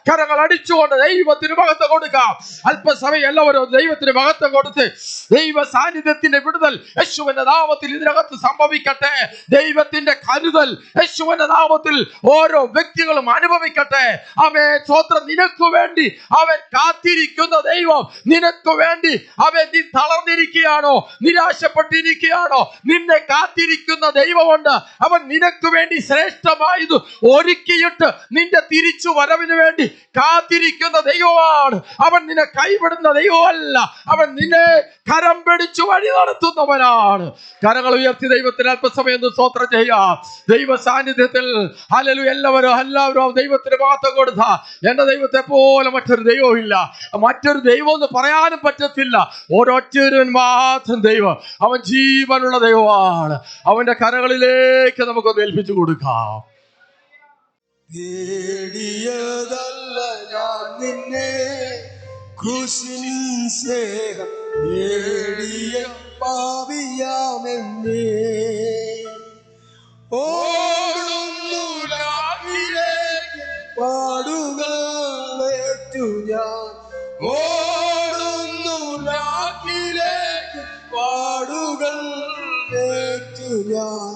കരങ്ങൾ അടിച്ചുകൊണ്ട് ദൈവത്തിന് മഹത്വം കൊടുക്കാം. അല്പസമയം എല്ലാവരും ദൈവത്തിന് മഹത്വം കൊടുത്ത് ദൈവ സാന്നിധ്യത്തിന്റെ വിടുതൽ യേശുവിന്റെ നാമത്തിൽ ഇതിനകത്ത് സംഭവിക്കട്ടെ. ദൈവത്തിന്റെ കരുതൽ യേശുവിന്റെ നാമത്തിൽ ഓരോ വ്യക്തികളും അനുഭവിക്കട്ടെ. ആമേൻ സ്തോത്രം. നിനക്ക് വേണ്ടി അവൻ കാത്തിരിക്കുന്ന ദൈവം, നിനക്ക് വേണ്ടി അവൻ നീ തളർന്നിരിക്കുകയാണോ, നിരാശപ്പെട്ടിരിക്കുകയാണോ, നിന്നെ കാത്തിരിക്കുന്ന ദൈവമുണ്ട്. അവൻ നിനക്ക് വേണ്ടി ശ്രേഷ്ഠമായത് ഒരുക്കിയിട്ട് നിന്റെ തിരിച്ചു വരവിന് വേണ്ടി കാത്തിരിക്കുന്ന ദൈവമാണ്. അവൻ നിന്നെ കൈവിടുന്ന ദൈവമല്ല, അവൻ നിന്നെ കരം പിടിച്ചു വഴി നടത്തുന്നവനാണ്. കരങ്ങൾ ഉയർത്തി ദൈവത്തിന് അല്പസമയം സ്തോത്രം ചെയ്യാം. ദൈവ സാന്നിധ്യത്തിൽ ഹല്ലേലൂയ. എല്ലാവരും ദൈവത്തിന് മഹത്വം കൊടുത്ത എന്റെ ദൈവത്തെ പോലെ മറ്റൊരു ദൈവവും ഇല്ല. മറ്റൊരു ദൈവം എന്ന് പറയാനും പറ്റത്തില്ല. ഓരോരുത്തരും മാത്രം ദൈവം. അവൻ ജീവനുള്ള ദൈവമാണ്. അവന്റെ കരങ്ങളിലേക്ക് നമുക്കൊന്ന് ഏൽപ്പിച്ചു കൊടുക്കാം. നേടിയതല്ല ഞാൻ നിന്നെ, ക്രൂശിൻ സ്നേഹം നേടിയ പാപിയാമെന്നേ. ഓടുന്നു രാവിലേക്ക് പാടുകളേറ്റു ഞാൻ, ഓടുന്നു രാവിലേക്ക് പാടുകളേറ്റു ഞാൻ.